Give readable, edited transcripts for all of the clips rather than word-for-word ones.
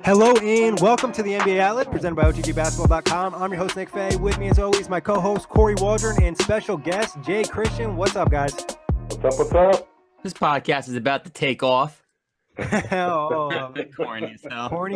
Hello and welcome to the NBA Outlet presented by OTGBasketball.com. I'm your host, Nick Fay. With me, as always, my co-host, Kory Waldron, and special guest, Jay Christian. What's up, guys? What's up? This podcast is about to take off. Corny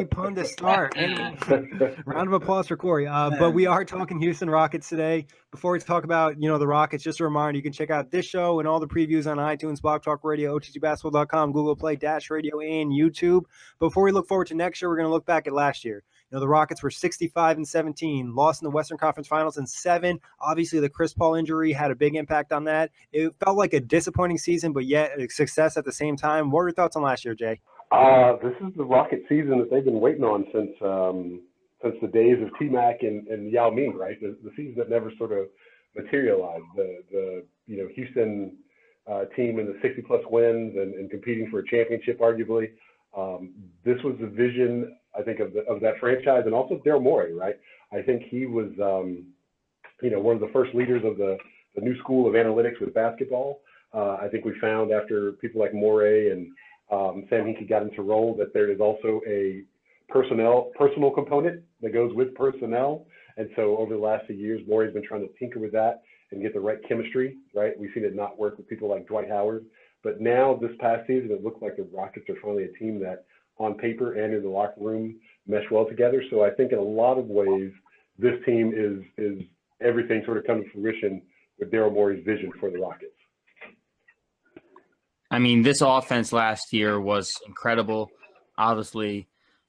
pun to start. Round of applause for Kory. But we are talking Houston Rockets today. Before we talk about, the Rockets, just a reminder, you can check out this show and all the previews on iTunes, Blog Talk Radio, OTGBasketball.com, Google Play, Dash Radio, and YouTube. Before we look forward to next year, we're going to look back at last year. The Rockets were 65-17, lost in the Western Conference Finals in 7. Obviously, the Chris Paul injury had a big impact on that. It felt like a disappointing season, but yet a success at the same time. What are your thoughts on last year, Jay? This is the Rocket season that they've been waiting on since the days of T-Mac and Yao Ming, right? The season that never sort of materialized. The Houston team in the 60-plus wins and competing for a championship, arguably. This was the vision, I think, of that franchise, and also Daryl Morey, right? I think he was, one of the first leaders of the new school of analytics with basketball. I think we found after people like Morey and Sam Hinkie got into role that there is also a personal component that goes with personnel. And so over the last few years, Morey's been trying to tinker with that and get the right chemistry, right? We've seen it not work with people like Dwight Howard. But now this past season, it looked like the Rockets are finally a team that on paper and in the locker room mesh well together. So I think in a lot of ways, this team is everything sort of come to fruition with Daryl Morey's vision for the Rockets. I mean, this offense last year was incredible. Obviously,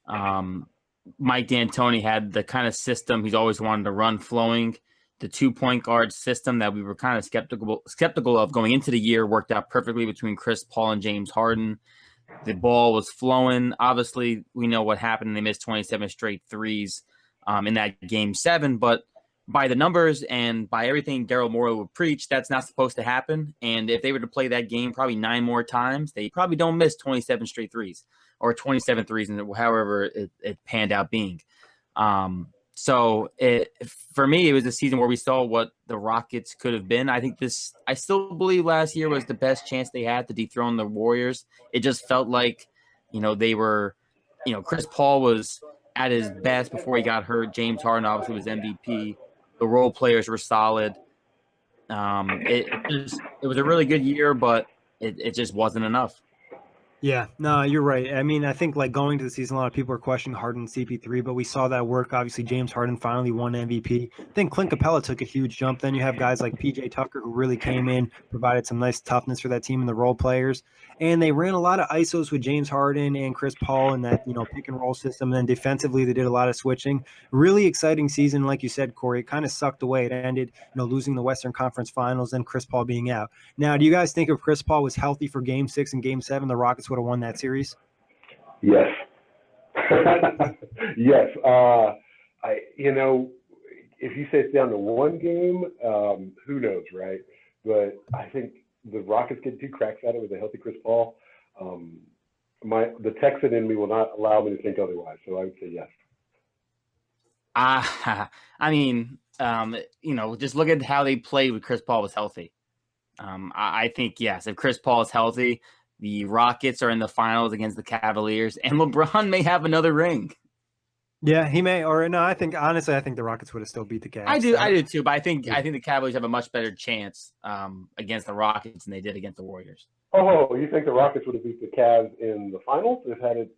Mike D'Antoni had the kind of system he's always wanted to run flowing. The 2-point guard system that we were kind of skeptical of going into the year worked out perfectly between Chris Paul and James Harden. The ball was flowing. Obviously, we know what happened. They missed 27 straight threes in that Game 7. But by the numbers and by everything Daryl Morey would preach, that's not supposed to happen. And if they were to play that game probably 9 more times, they probably don't miss 27 straight threes or 27 threes, and however it panned out being. For me, it was a season where we saw what the Rockets could have been. I still believe last year was the best chance they had to dethrone the Warriors. It just felt like, they were, Chris Paul was at his best before he got hurt. James Harden obviously was MVP. The role players were solid. It was a really good year, but it just wasn't enough. Yeah, no, you're right. I mean, I think like going to the season, a lot of people are questioning Harden and CP3, but we saw that work. Obviously, James Harden finally won MVP. I think Clint Capella took a huge jump. Then you have guys like PJ Tucker who really came in, provided some nice toughness for that team and the role players. And they ran a lot of ISOs with James Harden and Chris Paul in that, pick and roll system. And then defensively, they did a lot of switching. Really exciting season, like you said, Kory. It kind of sucked away. It ended, losing the Western Conference Finals and Chris Paul being out. Now, do you guys think if Chris Paul was healthy for Game 6 and Game 7, the Rockets would have won that series? Yes. Yes. If you say it's down to one game, who knows, right? But I think the Rockets get 2 cracks at it with a healthy Chris Paul. The Texan in me will not allow me to think otherwise, so I would say yes. Just look at how they played with Chris Paul was healthy. I think, yes, if Chris Paul is healthy, the Rockets are in the finals against the Cavaliers, and LeBron may have another ring. Yeah, he may. Or no, I think the Rockets would have still beat the Cavs. I do too. But I think the Cavaliers have a much better chance against the Rockets than they did against the Warriors. Oh, you think the Rockets would have beat the Cavs in the finals? They've had it.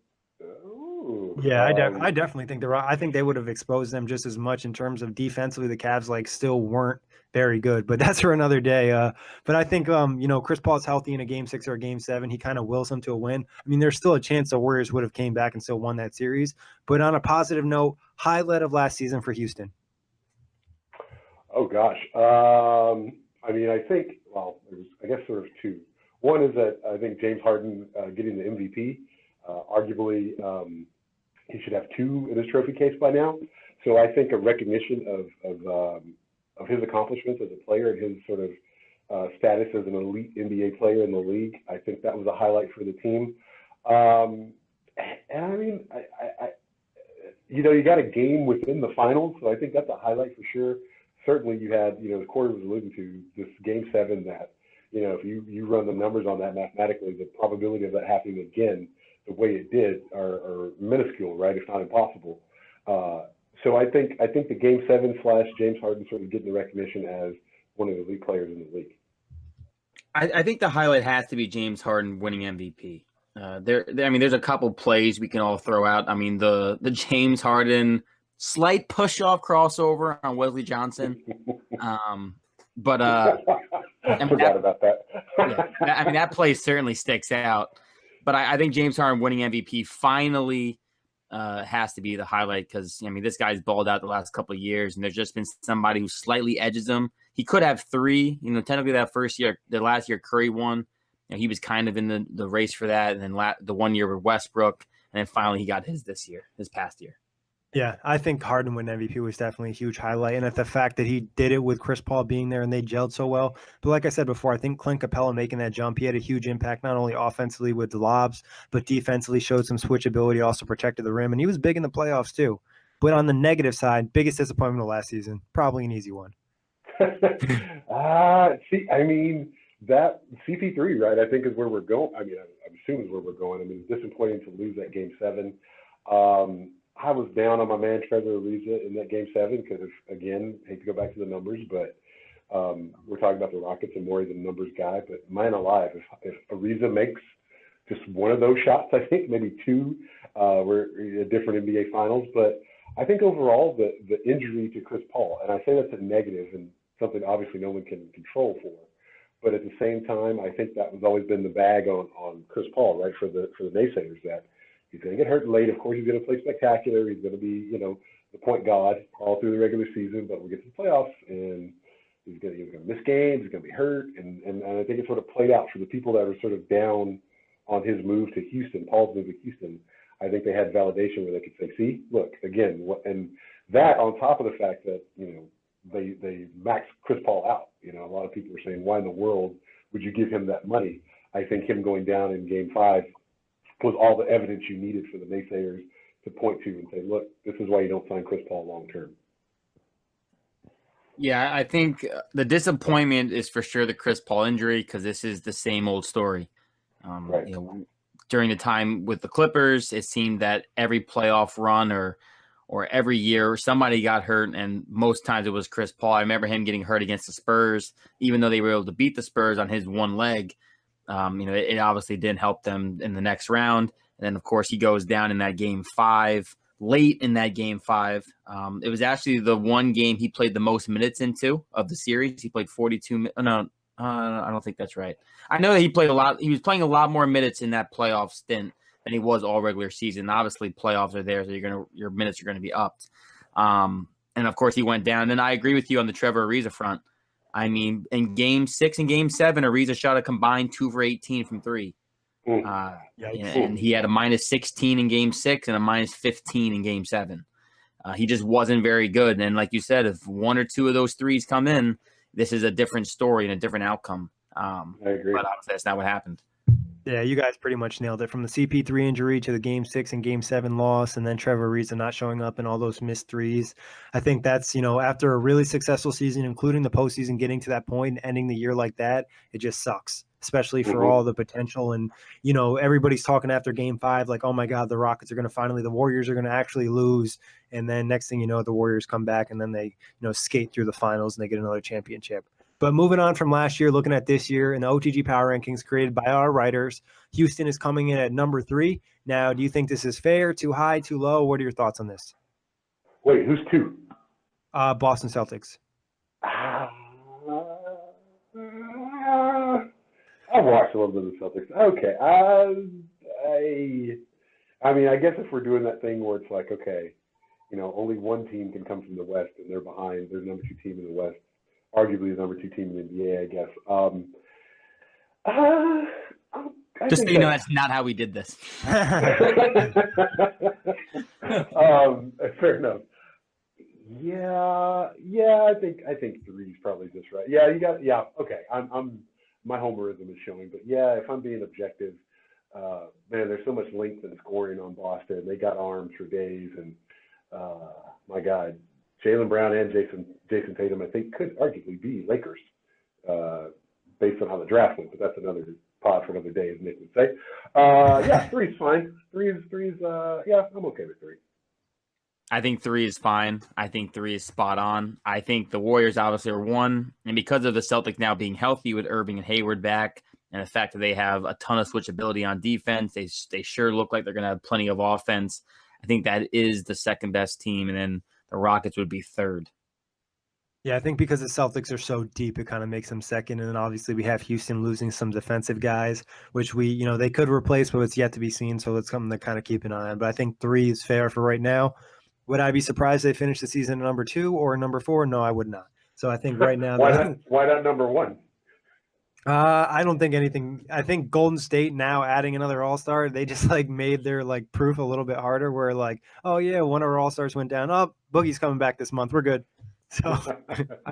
Yeah, I definitely think I think they would have exposed them just as much in terms of defensively. The Cavs still weren't very good, but that's for another day. But I think Chris Paul's healthy in a Game 6 or a Game 7. He kind of wills them to a win. I mean, there's still a chance the Warriors would have came back and still won that series. But on a positive note, highlight of last season for Houston. Oh gosh, I think there's sort of 2. One is that I think James Harden getting the MVP. Arguably, he should have 2 in his trophy case by now. So I think a recognition of his accomplishments as a player and his sort of status as an elite NBA player in the league, I think that was a highlight for the team. You got a game within the finals, so I think that's a highlight for sure. Certainly, you had, as Kory was alluding to, this Game 7 that, if you run the numbers on that mathematically, the probability of that happening again the way it did are minuscule, right? If not impossible. So I think the Game 7 / James Harden sort of getting the recognition as one of the elite players in the league. I think the highlight has to be James Harden winning MVP. I mean, there's a couple plays we can all throw out. I mean, the James Harden slight push-off crossover on Wesley Johnson. But I mean, forgot about that. Yeah, I mean, that play certainly sticks out. But I think James Harden winning MVP finally has to be the highlight because, I mean, this guy's balled out the last couple of years, and there's just been somebody who slightly edges him. He could have 3. You know, technically the last year Curry won. You know, he was kind of in the race for that. And then the 1 year with Westbrook. And then finally he got his past year. Yeah, I think Harden winning MVP was definitely a huge highlight. And the fact that he did it with Chris Paul being there and they gelled so well. But like I said before, I think Clint Capella making that jump, he had a huge impact, not only offensively with the lobs, but defensively showed some switchability, also protected the rim. And he was big in the playoffs too. But on the negative side, biggest disappointment of last season, probably an easy one. See, I mean, that CP3, right, I think is where we're going. I mean, I'm assuming is where we're going. I mean, it's disappointing to lose that Game 7. I was down on my man Trevor Ariza in that Game 7 because, again, I hate to go back to the numbers, but we're talking about the Rockets and more than a numbers guy. But man alive, if Ariza makes just one of those shots, I think maybe 2, we're in a different NBA Finals. But I think overall the injury to Chris Paul, and I say that's a negative and something obviously no one can control for, but at the same time, I think that was always been the bag on Chris Paul, right, for the naysayers that he's going to get hurt late. Of course, he's going to play spectacular. He's going to be, you know, the point guard all through the regular season, but we get to the playoffs and he's going to miss games. He's going to be hurt, and I think it sort of played out for the people that were sort of down on his move to Houston, Paul's move to Houston. I think they had validation where they could say, see, look, again, and that on top of the fact that, you know, they maxed Chris Paul out. You know, a lot of people were saying, why in the world would you give him that money? I think him going down in Game 5 was all the evidence you needed for the naysayers to point to and say, look, this is why you don't sign Chris Paul long term. Yeah, I think the disappointment is for sure the Chris Paul injury because this is the same old story. Right. You know, during the time with the Clippers, it seemed that every playoff run or every year somebody got hurt, and most times it was Chris Paul. I remember him getting hurt against the Spurs, even though they were able to beat the Spurs on his one leg. You know, it obviously didn't help them in the next round. And then, of course, he goes down in that Game 5, late in that Game 5. It was actually the one game he played the most minutes into of the series. He played 42 – no, I don't think that's right. I know that he played a lot. He was playing a lot more minutes in that playoff stint than he was all regular season. Obviously, playoffs are there, so your minutes are going to be upped. And, of course, he went down. And I agree with you on the Trevor Ariza front. I mean, in Game 6 and Game 7, Ariza shot a combined 2 for 18 from 3. And he had a minus 16 in Game 6 and a minus 15 in Game 7. He just wasn't very good. And like you said, if 1 or 2 of those threes come in, this is a different story and a different outcome. I agree. But obviously that's not what happened. Yeah, you guys pretty much nailed it. From the CP3 injury to the Game 6 and Game 7 loss, and then Trevor Ariza not showing up in all those missed threes. I think that's, you know, after a really successful season, including the postseason, getting to that point and ending the year like that, it just sucks, especially for all the potential. And, you know, everybody's talking after Game 5, like, oh my God, the Rockets are going to the Warriors are going to actually lose. And then next thing you know, the Warriors come back and then they, you know, skate through the finals and they get another championship. But moving on from last year, looking at this year in the OTG Power Rankings created by our writers, Houston is coming in at number 3. Now, do you think this is fair, too high, too low? What are your thoughts on this? Wait, who's 2? Boston Celtics. I watched a little bit of the Celtics. Okay. I mean, I guess if we're doing that thing where it's like, okay, you know, only one team can come from the West and they're behind their number 2 team in the West. Arguably the number 2 team in the NBA, I guess. Just so you know, that's not how we did this. Fair enough. Yeah. I think 3 is probably just right. Yeah, okay. I'm my homerism is showing, but yeah, if I'm being objective, man, there's so much length and scoring on Boston. They got arms for days, and my God. Jaylen Brown and Jason Tatum, I think, could arguably be Lakers based on how the draft went, but that's another pod for another day, as Nick would say. Yeah, three's fine. Three's yeah, I'm okay with three. I think 3 is fine. I think 3 is spot on. I think the Warriors obviously are 1, and because of the Celtics now being healthy with Irving and Hayward back, and the fact that they have a ton of switchability on defense, they sure look like they're going to have plenty of offense. I think that is the second best team, and then the Rockets would be third. Yeah, I think because the Celtics are so deep, it kind of makes them second. And then obviously we have Houston losing some defensive guys, which they could replace, but it's yet to be seen. So it's something to kind of keep an eye on. But I think 3 is fair for right now. Would I be surprised they finish the season at number 2 or number 4? No, I would not. So I think right now. Why not number 1? I don't think anything. I think Golden State now adding another All-Star, they just made their proof a little bit harder. Where oh yeah, one of our All-Stars went down. Oh, Boogie's coming back this month. We're good. So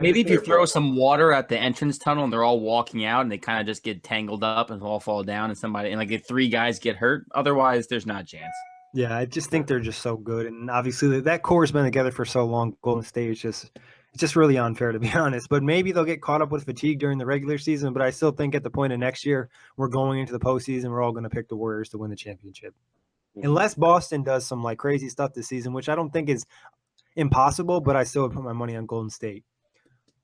maybe if you throw some water at the entrance tunnel and they're all walking out and they kind of just get tangled up and all fall down and 3 guys get hurt. Otherwise, there's not a chance. Yeah, I just think they're just so good, and obviously that core's been together for so long. Golden State it's just really unfair, to be honest. But maybe they'll get caught up with fatigue during the regular season. But I still think at the point of next year, we're going into the postseason, we're all going to pick the Warriors to win the championship, unless Boston does some crazy stuff this season, which I don't think is impossible. But I still would put my money on Golden State.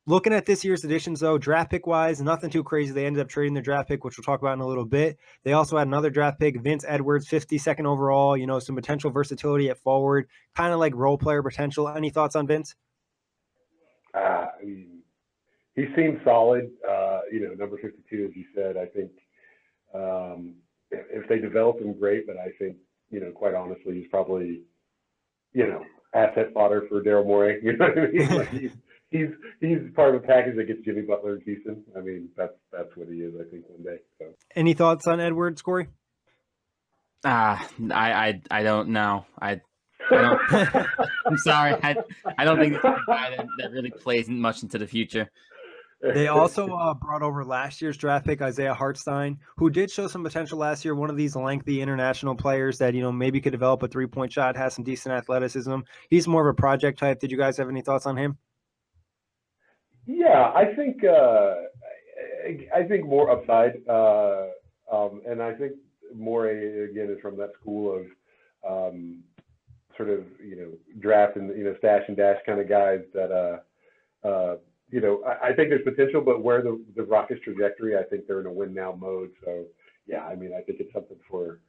Looking at this year's additions, though, draft pick-wise, nothing too crazy. They ended up trading their draft pick, which we'll talk about in a little bit. They also had another draft pick, Vince Edwards, 52nd overall, some potential versatility at forward, kind of role player potential. Any thoughts on Vince? I mean, he seems solid. Number 52, as you said, I think if they develop him, great. But I think, quite honestly, he's probably, asset fodder for Daryl Morey. You know what I mean? He's part of a package that gets Jimmy Butler in Houston. I mean, that's what he is, I think, one day. So. Any thoughts on Edwards, Kory? I don't know. I don't. I'm sorry. I don't think it's a guy that really plays much into the future. They also brought over last year's draft pick, Isaiah Hartenstein, who did show some potential last year. One of these lengthy international players that, maybe could develop a three-point shot, has some decent athleticism. He's more of a project type. Did you guys have any thoughts on him? Yeah, I think more upside, and I think Morey again is from that school of sort of draft and stash and dash kind of guys that I think there's potential, but where the Rockets trajectory, I think they're in a win now mode. So yeah, I mean I think it's something for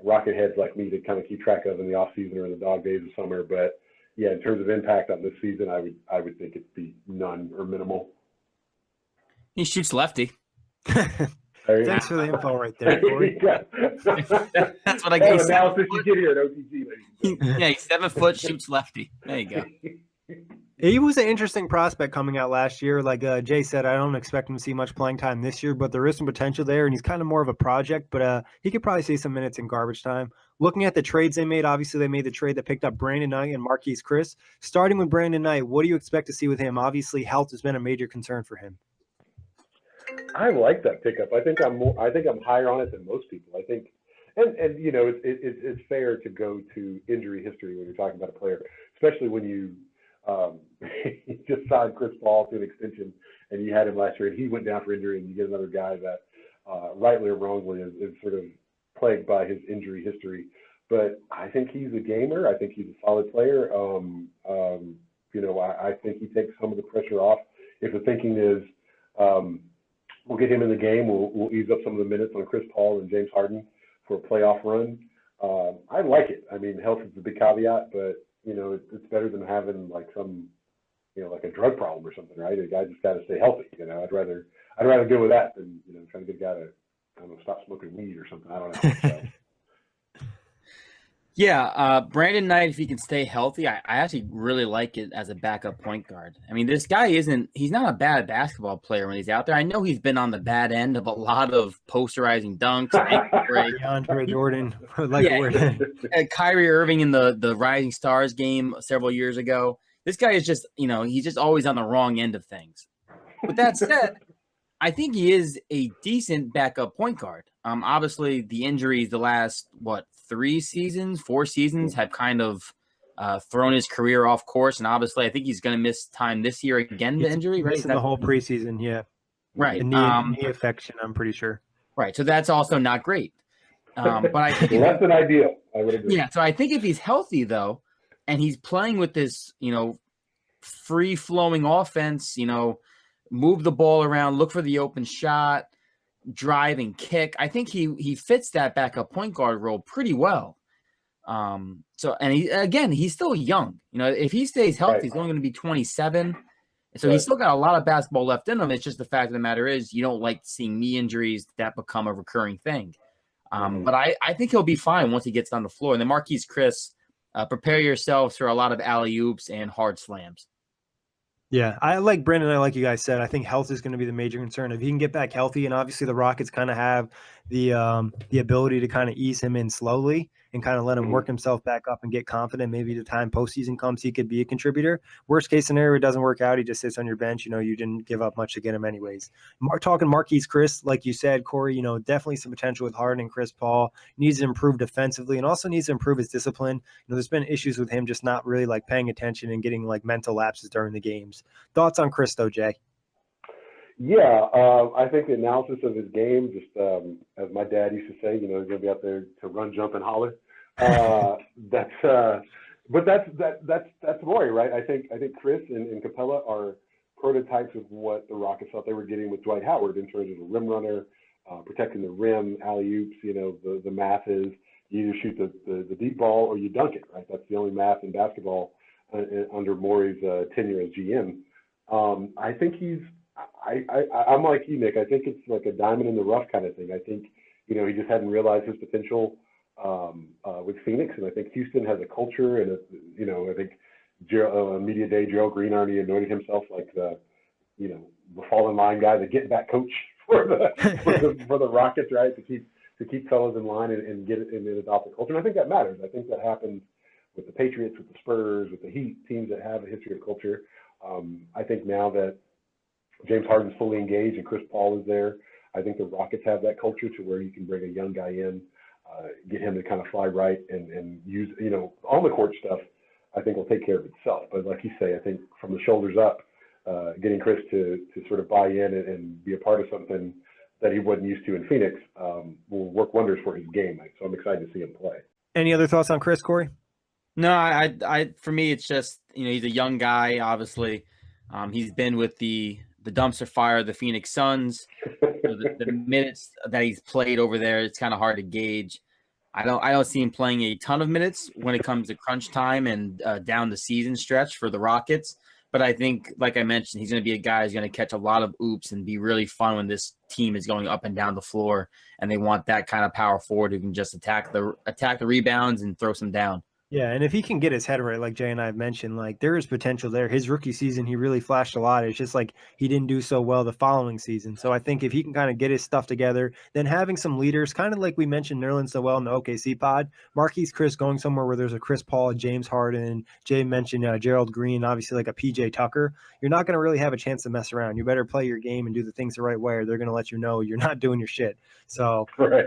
Rocket heads like me to kind of keep track of in the off season or in the dog days of summer, but. Yeah, in terms of impact on this season, I would think it'd be none or minimal. He shoots lefty. Thanks for the info right there, Kory. That's what I get. Analysis you get here at OTG. Yeah, he's 7 foot, shoots lefty. There you go. He was an interesting prospect coming out last year. Like Jay said, I don't expect him to see much playing time this year, but there is some potential there, and he's kind of more of a project, but he could probably see some minutes in garbage time. Looking at the trades they made, obviously they made the trade that picked up Brandon Knight and Marquise Chris. Starting with Brandon Knight, what do you expect to see with him? Obviously, health has been a major concern for him. I like that pickup. I think I'm higher on it than most people. I think, and it's fair to go to injury history when you're talking about a player, especially when you just signed Chris Paul to an extension and you had him last year and he went down for injury and you get another guy that rightly or wrongly is sort of plagued by his injury history. But I think he's a gamer. I think he's a solid player. I think he takes some of the pressure off. If the thinking is we'll get him in the game, we'll ease up some of the minutes on Chris Paul and James Harden for a playoff run. I like it. I mean, health is a big caveat, but it's better than having some, like a drug problem or something, right? A guy just got to stay healthy. I'd rather go with that than trying to get a guy to stop smoking weed or something. I don't know. So. Yeah, Brandon Knight, if he can stay healthy, I actually really like it as a backup point guard. I mean, this guy he's not a bad basketball player when he's out there. I know he's been on the bad end of a lot of posterizing dunks. DeAndre Jordan. Kyrie Irving in the Rising Stars game several years ago. This guy is just, he's just always on the wrong end of things. With that said, I think he is a decent backup point guard. Obviously, the injuries the last, 4 seasons have kind of thrown his career off course. And obviously, I think he's going to miss time this year again, the injury, right? Missing the whole preseason, yeah. Right. A knee affection, I'm pretty sure. Right. So that's also not great. But I think less than ideal. I would agree. yeah. So I think if he's healthy though, and he's playing with this, free flowing offense, move the ball around, look for the open shot, drive and kick. I think he fits that backup point guard role pretty well. And he's still young. If he stays healthy, Right. he's only going to be 27. So Right. he's still got a lot of basketball left in him. It's just the fact of the matter is you don't like seeing knee injuries that become a recurring thing. But I think he'll be fine once he gets on the floor. And then Marquise Chris, prepare yourselves for a lot of alley-oops and hard slams. Yeah, I like Brandon. Like you guys said, I think health is going to be the major concern. If he can get back healthy, and obviously the Rockets kind of have the ability to kind of ease him in slowly and kind of let him work himself back up and get confident. Maybe the time postseason comes, he could be a contributor. Worst case scenario, it doesn't work out. He just sits on your bench. You didn't give up much to get him anyways. Talking Marquise Chris, like you said, Kory, definitely some potential with Harden and Chris Paul. Needs to improve defensively and also needs to improve his discipline. There's been issues with him just not really like paying attention and getting like mental lapses during the games. Thoughts on Chris, though, Jay? Yeah, I think the analysis of his game, just as my dad used to say, he's going to be out there to run, jump, and holler. That's Roy, right? I think Chris and Capella are prototypes of what the Rockets thought they were getting with Dwight Howard in terms of a rim runner, protecting the rim, alley-oops. The math is you either shoot the deep ball or you dunk it, right? That's the only math in basketball under Morey's tenure as GM. I think I'm like you, Nick. I think it's like a diamond in the rough kind of thing. I think, he just hadn't realized his potential with Phoenix, and I think Houston has a culture, and I think media day Gerald Green already anointed himself like the fall in line guy, the get back coach for the Rockets, right? To keep fellas in line and get it and adopt the culture. And I think that matters. I think that happened with the Patriots, with the Spurs, with the Heat, teams that have a history of culture. I think now that James Harden's fully engaged and Chris Paul is there, I think the Rockets have that culture to where you can bring a young guy in, get him to kind of fly right and use, on the court stuff, I think will take care of itself. But like you say, I think from the shoulders up, getting Chris to sort of buy in and be a part of something that he wasn't used to in Phoenix will work wonders for his game. So I'm excited to see him play. Any other thoughts on Chris, Kory? No, I for me, it's just, he's a young guy, obviously. He's been with the dumpster fire, the Phoenix Suns. The minutes that he's played over there, it's kind of hard to gauge. I don't see him playing a ton of minutes when it comes to crunch time and down the season stretch for the Rockets. But I think, like I mentioned, he's going to be a guy who's going to catch a lot of oops and be really fun when this team is going up and down the floor, and they want that kind of power forward who can just attack the rebounds and throw some down. Yeah, and if he can get his head right, like Jay and I have mentioned, like there is potential there. His rookie season, he really flashed a lot. It's just like he didn't do so well the following season. So I think if he can kind of get his stuff together, then having some leaders, kind of like we mentioned Nerlens so well in the OKC pod, Marquise Chris going somewhere where there's a Chris Paul, a James Harden, Jay mentioned Gerald Green, obviously like a PJ Tucker, you're not going to really have a chance to mess around. You better play your game and do the things the right way, or they're going to let you know you're not doing your shit. So right.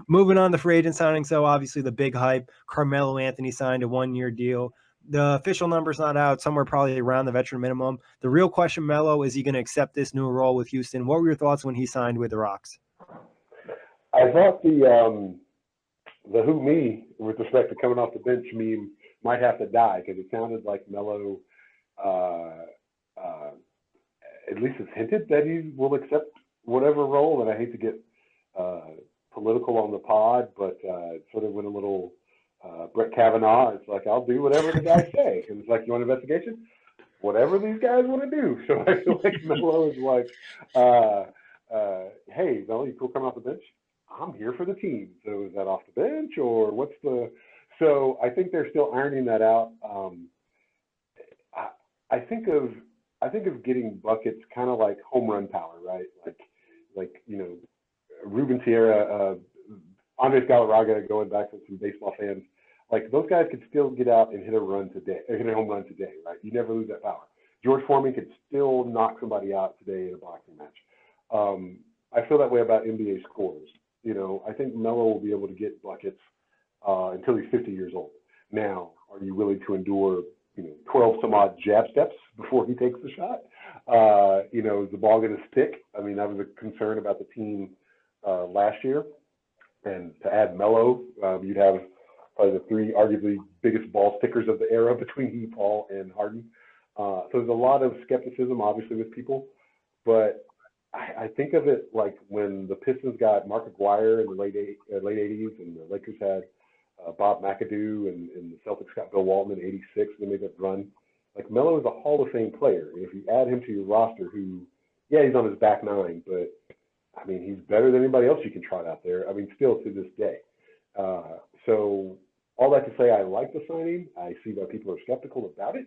Moving on to free agent signing. So obviously the big hype, Carmelo Anthony signed a 1-year deal. The official number's not out, somewhere probably around the veteran minimum. The real question, Melo, is he going to accept this new role with Houston? What were your thoughts when he signed with the Rocks? I thought the who me with respect to coming off the bench meme might have to die because it sounded like Melo at least has hinted that he will accept whatever role. And I hate to get political on the pod, but it sort of went a little Brett Kavanaugh. It's like, I'll do whatever the guys say. And it's like, you want an investigation? Whatever these guys want to do. So I feel like Melo is like, hey, Melo, you cool coming off the bench? I'm here for the team. So is that off the bench or what's the – so I think they're still ironing that out. I think of getting buckets kind of like home run power, right? Like Ruben Sierra, Andres Galarraga, going back to some baseball fans, like those guys could still get out and hit a home run today, right? You never lose that power. George Foreman could still knock somebody out today in a boxing match. I feel that way about NBA scorers. I think Melo will be able to get buckets until he's 50 years old. Now, are you willing to endure 12 some odd jab steps before he takes the shot? You know, is the ball going to stick? I mean, that was a concern about the team last year. And to add Melo, you'd have probably the three arguably biggest ball stickers of the era between he, Paul, and Harden. So there's a lot of skepticism, obviously, with people. But I think of it like when the Pistons got Mark Aguirre in the late 80s, and the Lakers had Bob McAdoo, and the Celtics got Bill Walton in '86, and they made that run. Like, Melo is a Hall of Fame player. And if you add him to your roster, who, yeah, he's on his back nine, but I mean, he's better than anybody else you can trot out there. I mean, still to this day. So all that to say, I like the signing. I see why people are skeptical about it,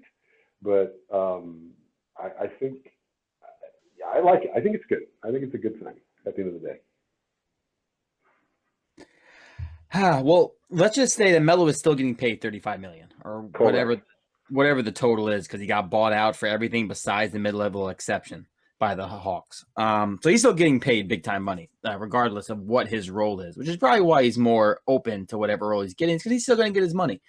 but I think, yeah, I like it. I think it's good. I think it's a good signing at the end of the day. Well, let's just say that Melo is still getting paid $35 million or Correct. whatever the total is, because he got bought out for everything besides the mid-level exception by the Hawks. So he's still getting paid big time money, regardless of what his role is, which is probably why he's more open to whatever role he's getting, because he's still going to get his money.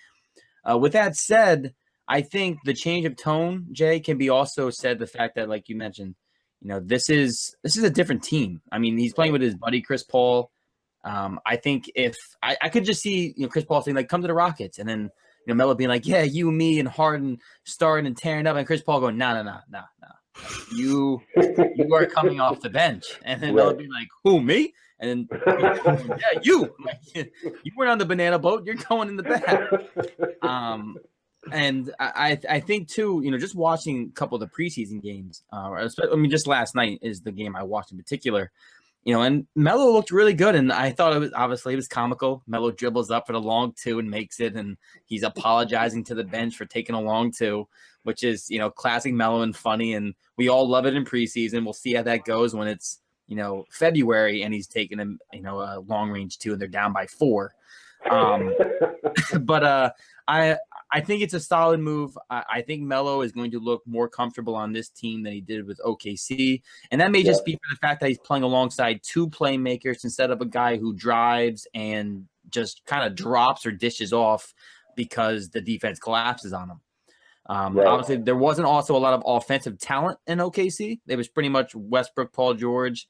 With that said, I think the change of tone, Jay, can be also said the fact that, like you mentioned, you know, this is a different team. I mean, he's playing with his buddy Chris Paul. I think if I could just see, you know, Chris Paul saying, like, come to the Rockets, and then, you know, Melo being like, yeah, you, me, and Harden starting and tearing up, and Chris Paul going, no. You are coming off the bench. And then Melo being like, who, me? And then, yeah, you. Like, you weren't on the banana boat. You're going in the back. And I think, too, you know, just watching a couple of the preseason games, I mean, just last night is the game I watched in particular, you know, and Melo looked really good. And I thought it was comical. Melo dribbles up for the long two and makes it. And he's apologizing to the bench for taking a long two, which is, you know, classic Melo and funny. And we all love it in preseason. We'll see how that goes when it's, you know, February and he's taking a long range two and they're down by 4. But I think it's a solid move. I think Melo is going to look more comfortable on this team than he did with OKC. And that may just be for the fact that he's playing alongside 2 playmakers instead of a guy who drives and just kind of drops or dishes off because the defense collapses on him. Obviously, there wasn't also a lot of offensive talent in OKC. It was pretty much Westbrook, Paul George,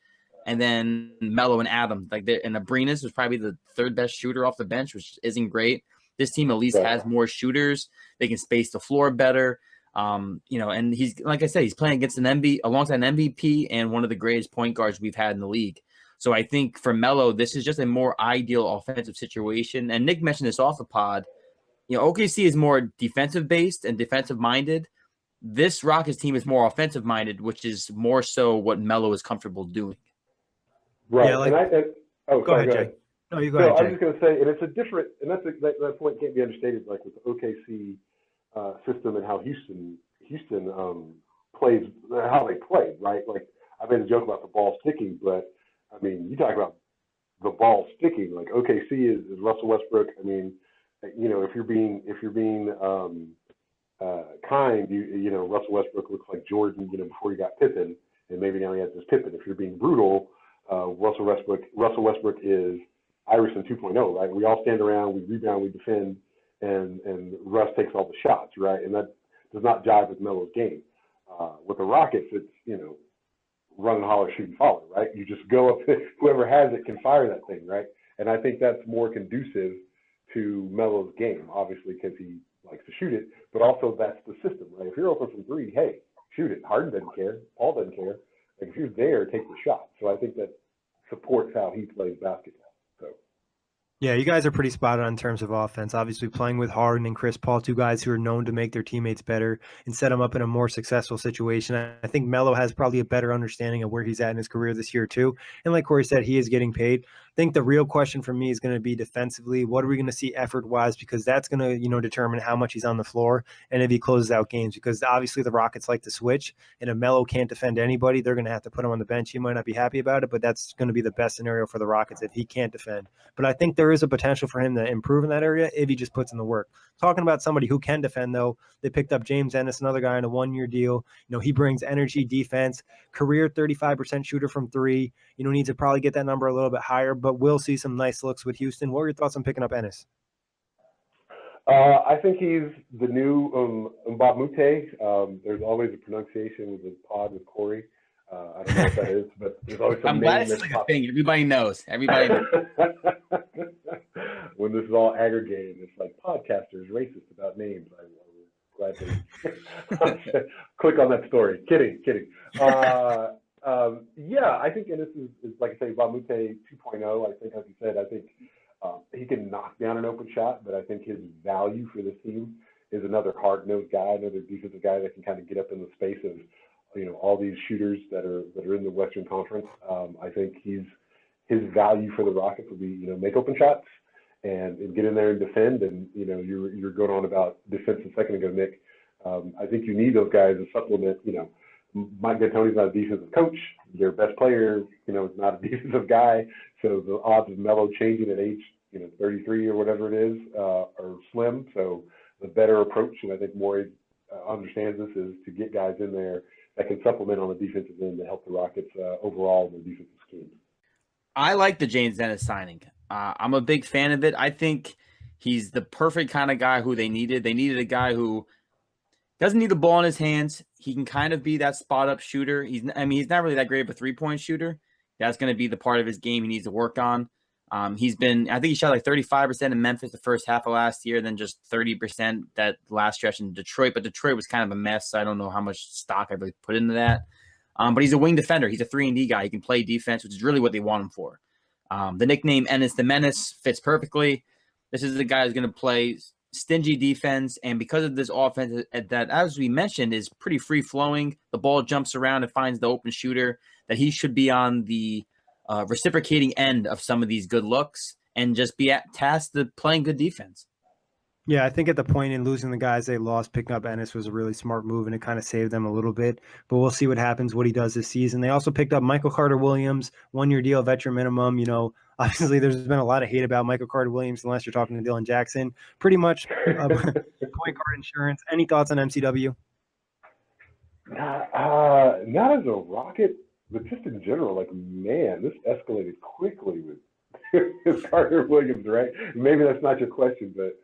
and then Melo and Adams. Like, and Abrinas was probably the 3rd best shooter off the bench, which isn't great. This team at least has more shooters. They can space the floor better. You know, and he's, like I said, he's playing against alongside an MVP and one of the greatest point guards we've had in the league. So I think for Melo, this is just a more ideal offensive situation. And Nick mentioned this off the pod. You know, OKC is more defensive based and defensive minded. This Rockets team is more offensive minded, which is more so what Melo is comfortable doing. Right. Yeah, go ahead, Jay. No, you go ahead, Jay. I was just going to say, and it's a different, and that point can't be understated, like with the OKC system and how Houston plays, how they play, right? Like, I made a joke about the ball sticking, but I mean, you talk about the ball sticking, like OKC is Russell Westbrook. I mean, you know, if you're being kind, you know, Russell Westbrook looks like Jordan, you know, before he got Pippen, and maybe now he has this Pippen. If you're being brutal, Russell Westbrook is Iverson 2.0, right? We all stand around, we rebound, we defend, and Russ takes all the shots, right? And that does not jive with Melo's game. With the Rockets, it's, you know, run and holler, shoot and follow, right? You just go up, whoever has it can fire that thing, right? And I think that's more conducive to Melo's game, obviously, because he likes to shoot it, but also that's the system, right? If you're open from 3, hey, shoot it. Harden doesn't care. Paul doesn't care. Like, if you're there, take the shot. So I think that supports how he plays basketball. So. Yeah, you guys are pretty spot on in terms of offense. Obviously, playing with Harden and Chris Paul, 2 guys who are known to make their teammates better and set them up in a more successful situation. I think Melo has probably a better understanding of where he's at in his career this year, too. And like Kory said, he is getting paid. I think the real question for me is going to be defensively. What are we going to see effort-wise? Because that's going to, you know, determine how much he's on the floor and if he closes out games. Because obviously the Rockets like to switch, and if Melo can't defend anybody, they're going to have to put him on the bench. He might not be happy about it, but that's going to be the best scenario for the Rockets if he can't defend. But I think there is a potential for him to improve in that area if he just puts in the work. Talking about somebody who can defend, though, they picked up James Ennis, another guy on a 1-year deal. You know, he brings energy, defense, career 35% shooter from 3. You know, needs to probably get that number a little bit higher, but we'll see some nice looks with Houston. What were your thoughts on picking up Ennis? I think he's the new Mbamute. There's always a pronunciation with the pod with Kory. I don't know what that is, but there's always some I'm name glad it's that's like a thing. Everybody knows. Everybody knows. When this is all aggregated, it's like podcasters racist about names. I'm glad to click on that story. Kidding. Yeah, I think Ennis is like I say, Mbamute 2.0. I think, as you said, I think he can knock down an open shot, but I think his value for this team is another hard-nosed guy, another defensive guy that can kind of get up in the space of, all these shooters that are in the Western Conference. I think his value for the Rockets will be, make open shots and get in there and defend. And, you're going on about defense a second ago, Nick. I think you need those guys to supplement, Mike D'Antoni's not a defensive coach. Their best player, is not a defensive guy. So the odds of Melo changing at age, 33 or whatever it is, are slim. So the better approach, and I think Morey understands this, is to get guys in there that can supplement on the defensive end to help the Rockets overall in the defensive scheme. I like the James Ennis signing. I'm a big fan of it. I think he's the perfect kind of guy who they needed. They needed a guy who doesn't need the ball in his hands. He can kind of be that spot-up shooter. He's not really that great of a three-point shooter. That's going to be the part of his game he needs to work on. I think he shot like 35% in Memphis the first half of last year, then just 30% that last stretch in Detroit. But Detroit was kind of a mess, so I don't know how much stock I really put into that. But he's a wing defender. He's a 3-and-D guy. He can play defense, which is really what they want him for. The nickname Ennis the Menace fits perfectly. This is the guy who's going to play stingy defense, and because of this offense that, as we mentioned, is pretty free-flowing, the ball jumps around and finds the open shooter, that he should be on the reciprocating end of some of these good looks and just be tasked to playing good defense. Yeah, I think at the point in losing the guys they lost, picking up Ennis was a really smart move, and it kind of saved them a little bit. But we'll see what happens, what he does this season. They also picked up Michael Carter-Williams, 1-year deal, veteran minimum. Obviously there's been a lot of hate about Michael Carter-Williams unless you're talking to Dylan Jackson. Pretty much point guard insurance. Any thoughts on MCW? Not as a Rocket, but just in general. Like, man, this escalated quickly with Carter-Williams, right? Maybe that's not your question, but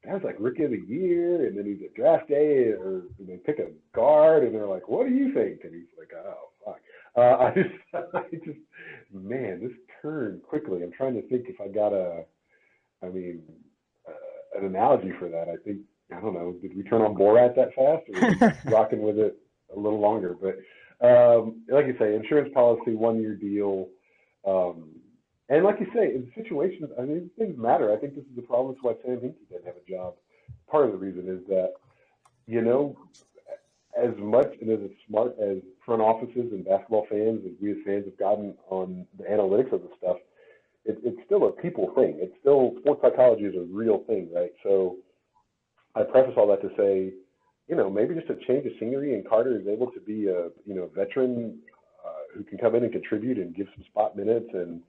that was like rookie of the year, and then he's at draft day, or they pick a guard, and they're like, "What do you think?" And he's like, "Oh, fuck." I just, man, this turned quickly. I'm trying to think if I got an analogy for that. I don't know. Did we turn on Borat that fast, or were we rocking with it a little longer? But like you say, insurance policy, 1-year deal. And like you say, in situations, things matter. I think this is the problem. That's why Sam Hinkie didn't have a job. Part of the reason is that, as much and as smart as front offices and basketball fans, as we as fans have gotten on the analytics of the stuff, it's still a people thing. It's still, sports psychology is a real thing, right? So I preface all that to say, maybe just a change of scenery, and Carter is able to be a veteran who can come in and contribute and give some spot minutes. And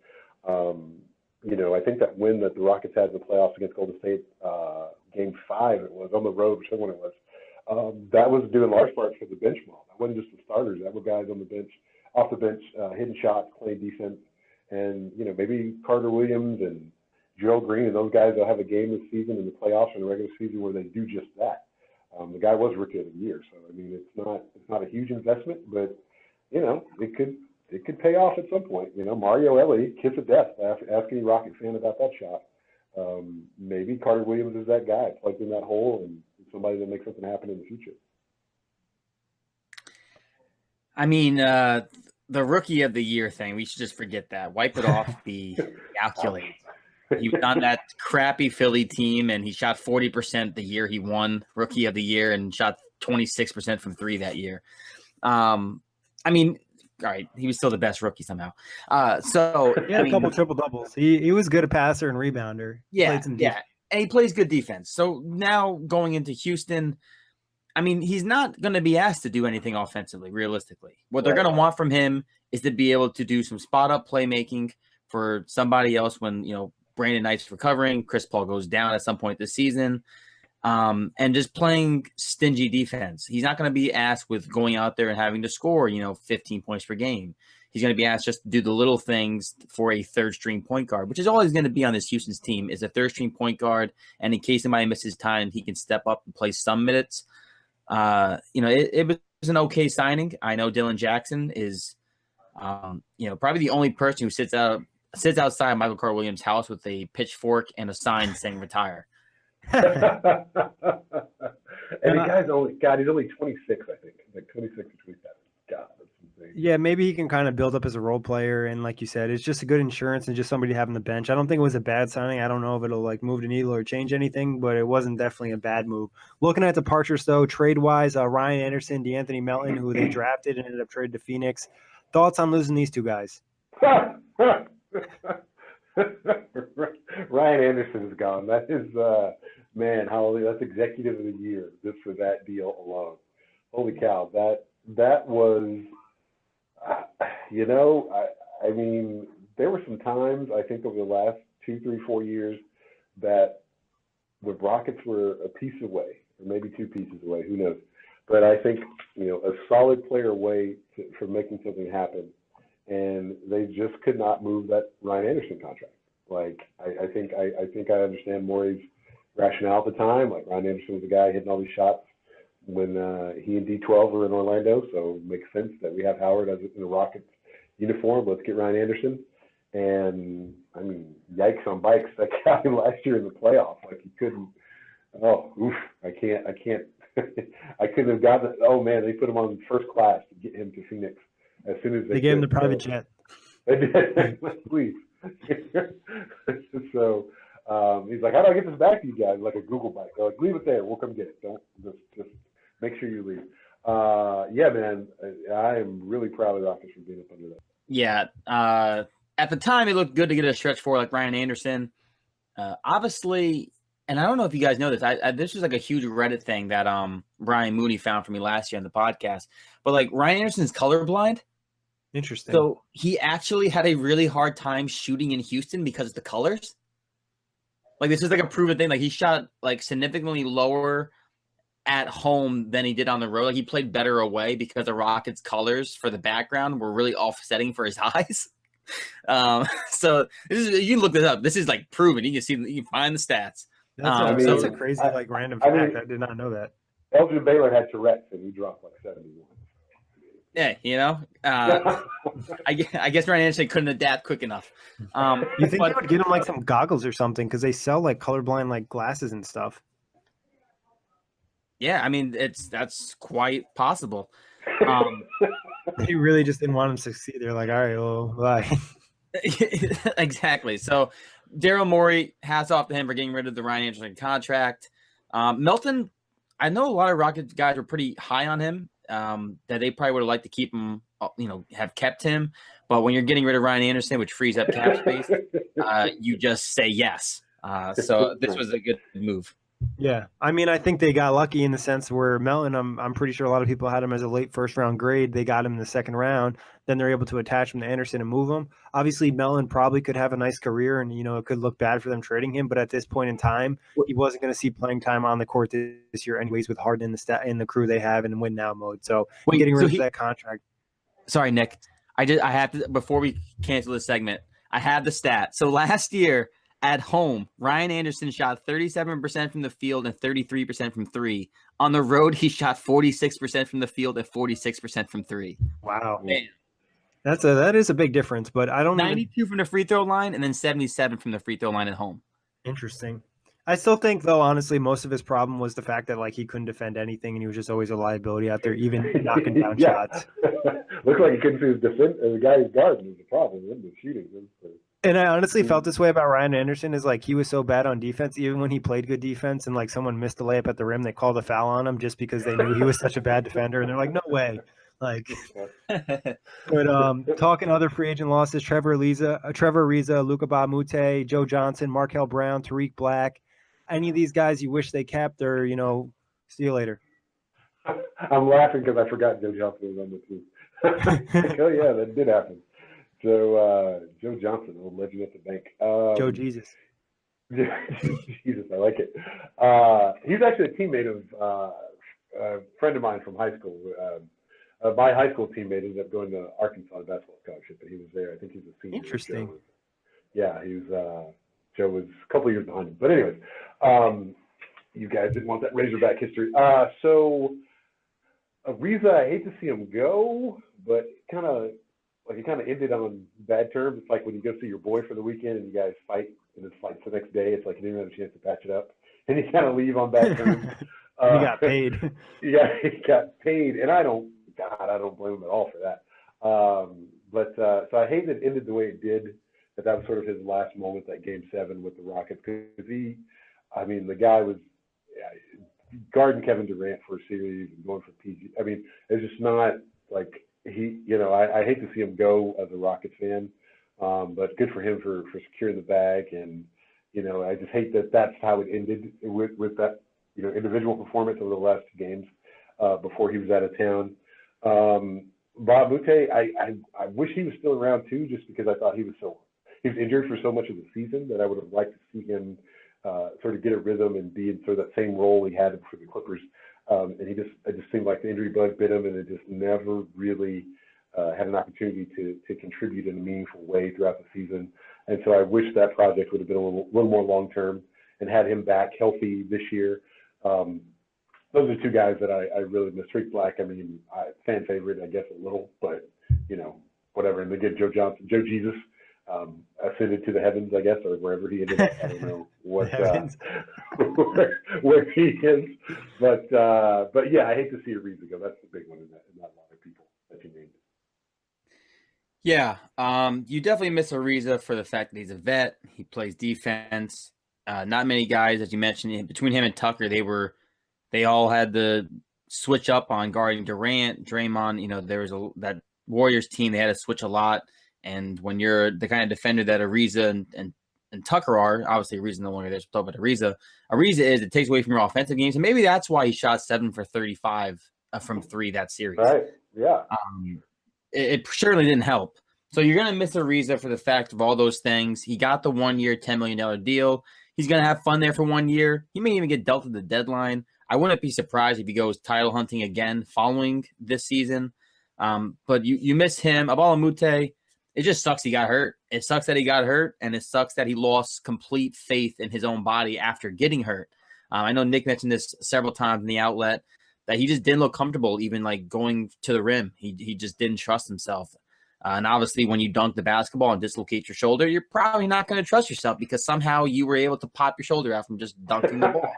I think that win that the Rockets had in the playoffs against Golden State, Game 5, it was on the road, whichever one it was, that was due in large part for the bench model. That wasn't just the starters. That were guys on the bench, off the bench, hitting shots, playing defense. And, maybe Carter-Williams and Gerald Green and those guys will have a game this season in the playoffs and the regular season where they do just that. The guy was rookie of the year. So, it's not a huge investment, but, it could pay off at some point. Mario Elie, kiss of death. Ask any Rocket fan about that shot. Maybe Carter-Williams is that guy, plugged in that hole, and somebody that makes something happen in the future. The rookie of the year thing, we should just forget that. Wipe it off the calculate. He was on that crappy Philly team, and he shot 40% the year he won rookie of the year and shot 26% from 3 that year. All right, he was still the best rookie somehow. He had a couple triple doubles. He was good a passer and rebounder. Yeah, and he plays good defense. So now going into Houston, he's not going to be asked to do anything offensively, realistically. What they're going to want from him is to be able to do some spot-up playmaking for somebody else when, Brandon Knight's recovering, Chris Paul goes down at some point this season, and just playing stingy defense. He's not going to be asked with going out there and having to score, 15 points per game. he's going to be asked just to do the little things for a third-string point guard, which is all he's going to be on this Houston's team, is a third-string point guard. And in case somebody misses time, he can step up and play some minutes. It was an okay signing. I know Dylan Jackson is, probably the only person who sits outside Michael Carter Williams' house with a pitchfork and a sign saying retire. And he's only 26, I think. Like 26 or 27. God, that's insane. Yeah, maybe he can kind of build up as a role player, and like you said, it's just a good insurance and just somebody to have on the bench. I don't think it was a bad signing. I don't know if it'll like move the needle or change anything, but it wasn't definitely a bad move. Looking at departures though, trade wise, Ryan Anderson, DeAnthony Melton, who they drafted and ended up traded to Phoenix. Thoughts on losing these two guys? Ryan Anderson is gone. That is, that's executive of the year just for that deal alone. Holy cow, that was, I mean, there were some times I think over the last 2, 3, 4 years that the Rockets were a piece away, or maybe 2 pieces away, who knows. But I think, a solid player away from making something happen. And they just could not move that Ryan Anderson contract. Like, I think I understand Morey's rationale at the time. Like, Ryan Anderson was the guy hitting all these shots when he and D12 were in Orlando, so it makes sense that we have Howard in a Rockets uniform. Let's get Ryan Anderson. And, I mean, yikes on bikes, that guy last year in the playoffs. Like, he couldn't – I can't – I couldn't have gotten it. Oh, man, they put him on first class to get him to Phoenix. As soon as they gave him the private jet. They did. Please. So he's like, how do I get this back to you guys? Like a Google bike. They're like, leave it there. We'll come get it. Don't just make sure you leave. Yeah, man. I am really proud of the Rockets for being up under that. Yeah. At the time, it looked good to get a stretch for like Ryan Anderson. Obviously, and I don't know if you guys know this. This was like a huge Reddit thing that Brian Mooney found for me last year on the podcast. But like Ryan Anderson's colorblind. Interesting. So he actually had a really hard time shooting in Houston because of the colors. Like this is like a proven thing. Like he shot like significantly lower at home than he did on the road. Like he played better away because the Rockets colors for the background were really offsetting for his eyes. So you can look this up. This is like proven. You can find the stats. That's a crazy random fact. I did not know that. Elgin Baylor had Tourette's and he dropped like 71. Yeah, I guess Ryan Anderson couldn't adapt quick enough. You think they would get him like some goggles or something because they sell like colorblind like glasses and stuff? Yeah, I mean that's quite possible. They really just didn't want him to succeed. They're like, all right, well, bye. Exactly. So Daryl Morey, hats off to him for getting rid of the Ryan Anderson contract. Melton, I know a lot of Rockets guys were pretty high on him. That they probably would have liked to keep him, have kept him. But when you're getting rid of Ryan Anderson, which frees up cap space, you just say yes. So this was a good move. Yeah, I mean, I think they got lucky in the sense where Melton, I'm pretty sure a lot of people had him as a late first round grade. They got him in the second round. Then they're able to attach him to Anderson and move him. Obviously, Melton probably could have a nice career, and it could look bad for them trading him. But at this point in time, he wasn't going to see playing time on the court this year, anyways, with Harden in the crew they have in win now mode. So getting rid of that contract. Sorry, Nick. I have to before we cancel this segment. I have the stat. So last year. At home, Ryan Anderson shot 37% from the field and 33% from three. On the road, he shot 46% from the field and 46% from three. Wow. Man. That is a big difference, but I don't 92 from the free throw line and then 77 from the free throw line at home. Interesting. I still think, though, honestly, most of his problem was the fact that he couldn't defend anything and he was just always a liability out there, even knocking down shots. Looks like he couldn't see his defense. The guy who's guarding was the problem. The shooting. And I honestly felt this way about Ryan Anderson is he was so bad on defense, even when he played good defense and someone missed a layup at the rim, they called a foul on him just because they knew he was such a bad defender. And they're like, no way. But talking other free agent losses, Trevor Ariza, Luka Bamute, Joe Johnson, Markel Brown, Tariq Black, any of these guys you wish they kept or, see you later. I'm laughing because I forgot Joe Johnson was on the team. Oh, yeah, that did happen. So Joe Johnson, old legend at the bank. Joe Jesus. Jesus, I like it. He's actually a teammate of a friend of mine from high school. my high school teammate ended up going to Arkansas on basketball scholarship, and he was there. I think he's a senior. Interesting. Yeah, he was. Joe was a couple of years behind him. But anyways, you guys didn't want that Razorback history. So Ariza, I hate to see him go, but it kind of ended on bad terms. It's like when you go see your boy for the weekend and you guys fight, and it's like the next day, it's like you didn't have a chance to patch it up, and you kind of leave on bad terms. He got paid. Yeah, he got paid, and I don't blame him at all for that. So I hate that it ended the way it did. That was sort of his last moment, that Game 7 with the Rockets, because the guy was guarding Kevin Durant for a series and going for PG. I mean, it's just not like he. I hate to see him go as a Rockets fan, but good for him for securing the bag, and I just hate that that's how it ended with that individual performance over the last 2 games before he was out of town. Bob Moute, I wish he was still around too, just because I thought he was injured for so much of the season that I would have liked to see him sort of get a rhythm and be in sort of that same role he had for the Clippers. And it just seemed like the injury bug bit him, and it just never really had an opportunity to contribute in a meaningful way throughout the season. And so I wish that project would have been a little more long-term and had him back healthy this year. Those are 2 guys that I really miss. Rick Black, fan favorite, I guess, a little, but, whatever. And they get Joe Jesus, ascended to the heavens, I guess, or wherever he ended up. I don't know what where he is. But yeah, I hate to see Ariza go. That's the big one in that line of people that you named. Yeah, you definitely miss Ariza for the fact that he's a vet. He plays defense. Not many guys, as you mentioned, between him and Tucker, they all had to switch up on guarding Durant, Draymond. There was that Warriors team, they had to switch a lot. And when you're the kind of defender that Ariza and Tucker are, obviously Ariza no longer there, so talk about Ariza. Ariza it takes away from your offensive games, and maybe that's why he shot 7 for 35 from 3 that series. Right. Yeah. It surely didn't help. So you're going to miss Ariza for the fact of all those things. He got the 1-year, $10 million deal. He's going to have fun there for 1 year. He may even get dealt at the deadline. I wouldn't be surprised if he goes title hunting again following this season. But you miss him. Abala Moute, it just sucks he got hurt. It sucks that he got hurt, and it sucks that he lost complete faith in his own body after getting hurt. I know Nick mentioned this several times in the outlet, that he just didn't look comfortable even like going to the rim. He just didn't trust himself. And obviously when you dunk the basketball and dislocate your shoulder, you're probably not going to trust yourself because somehow you were able to pop your shoulder out from just dunking the ball.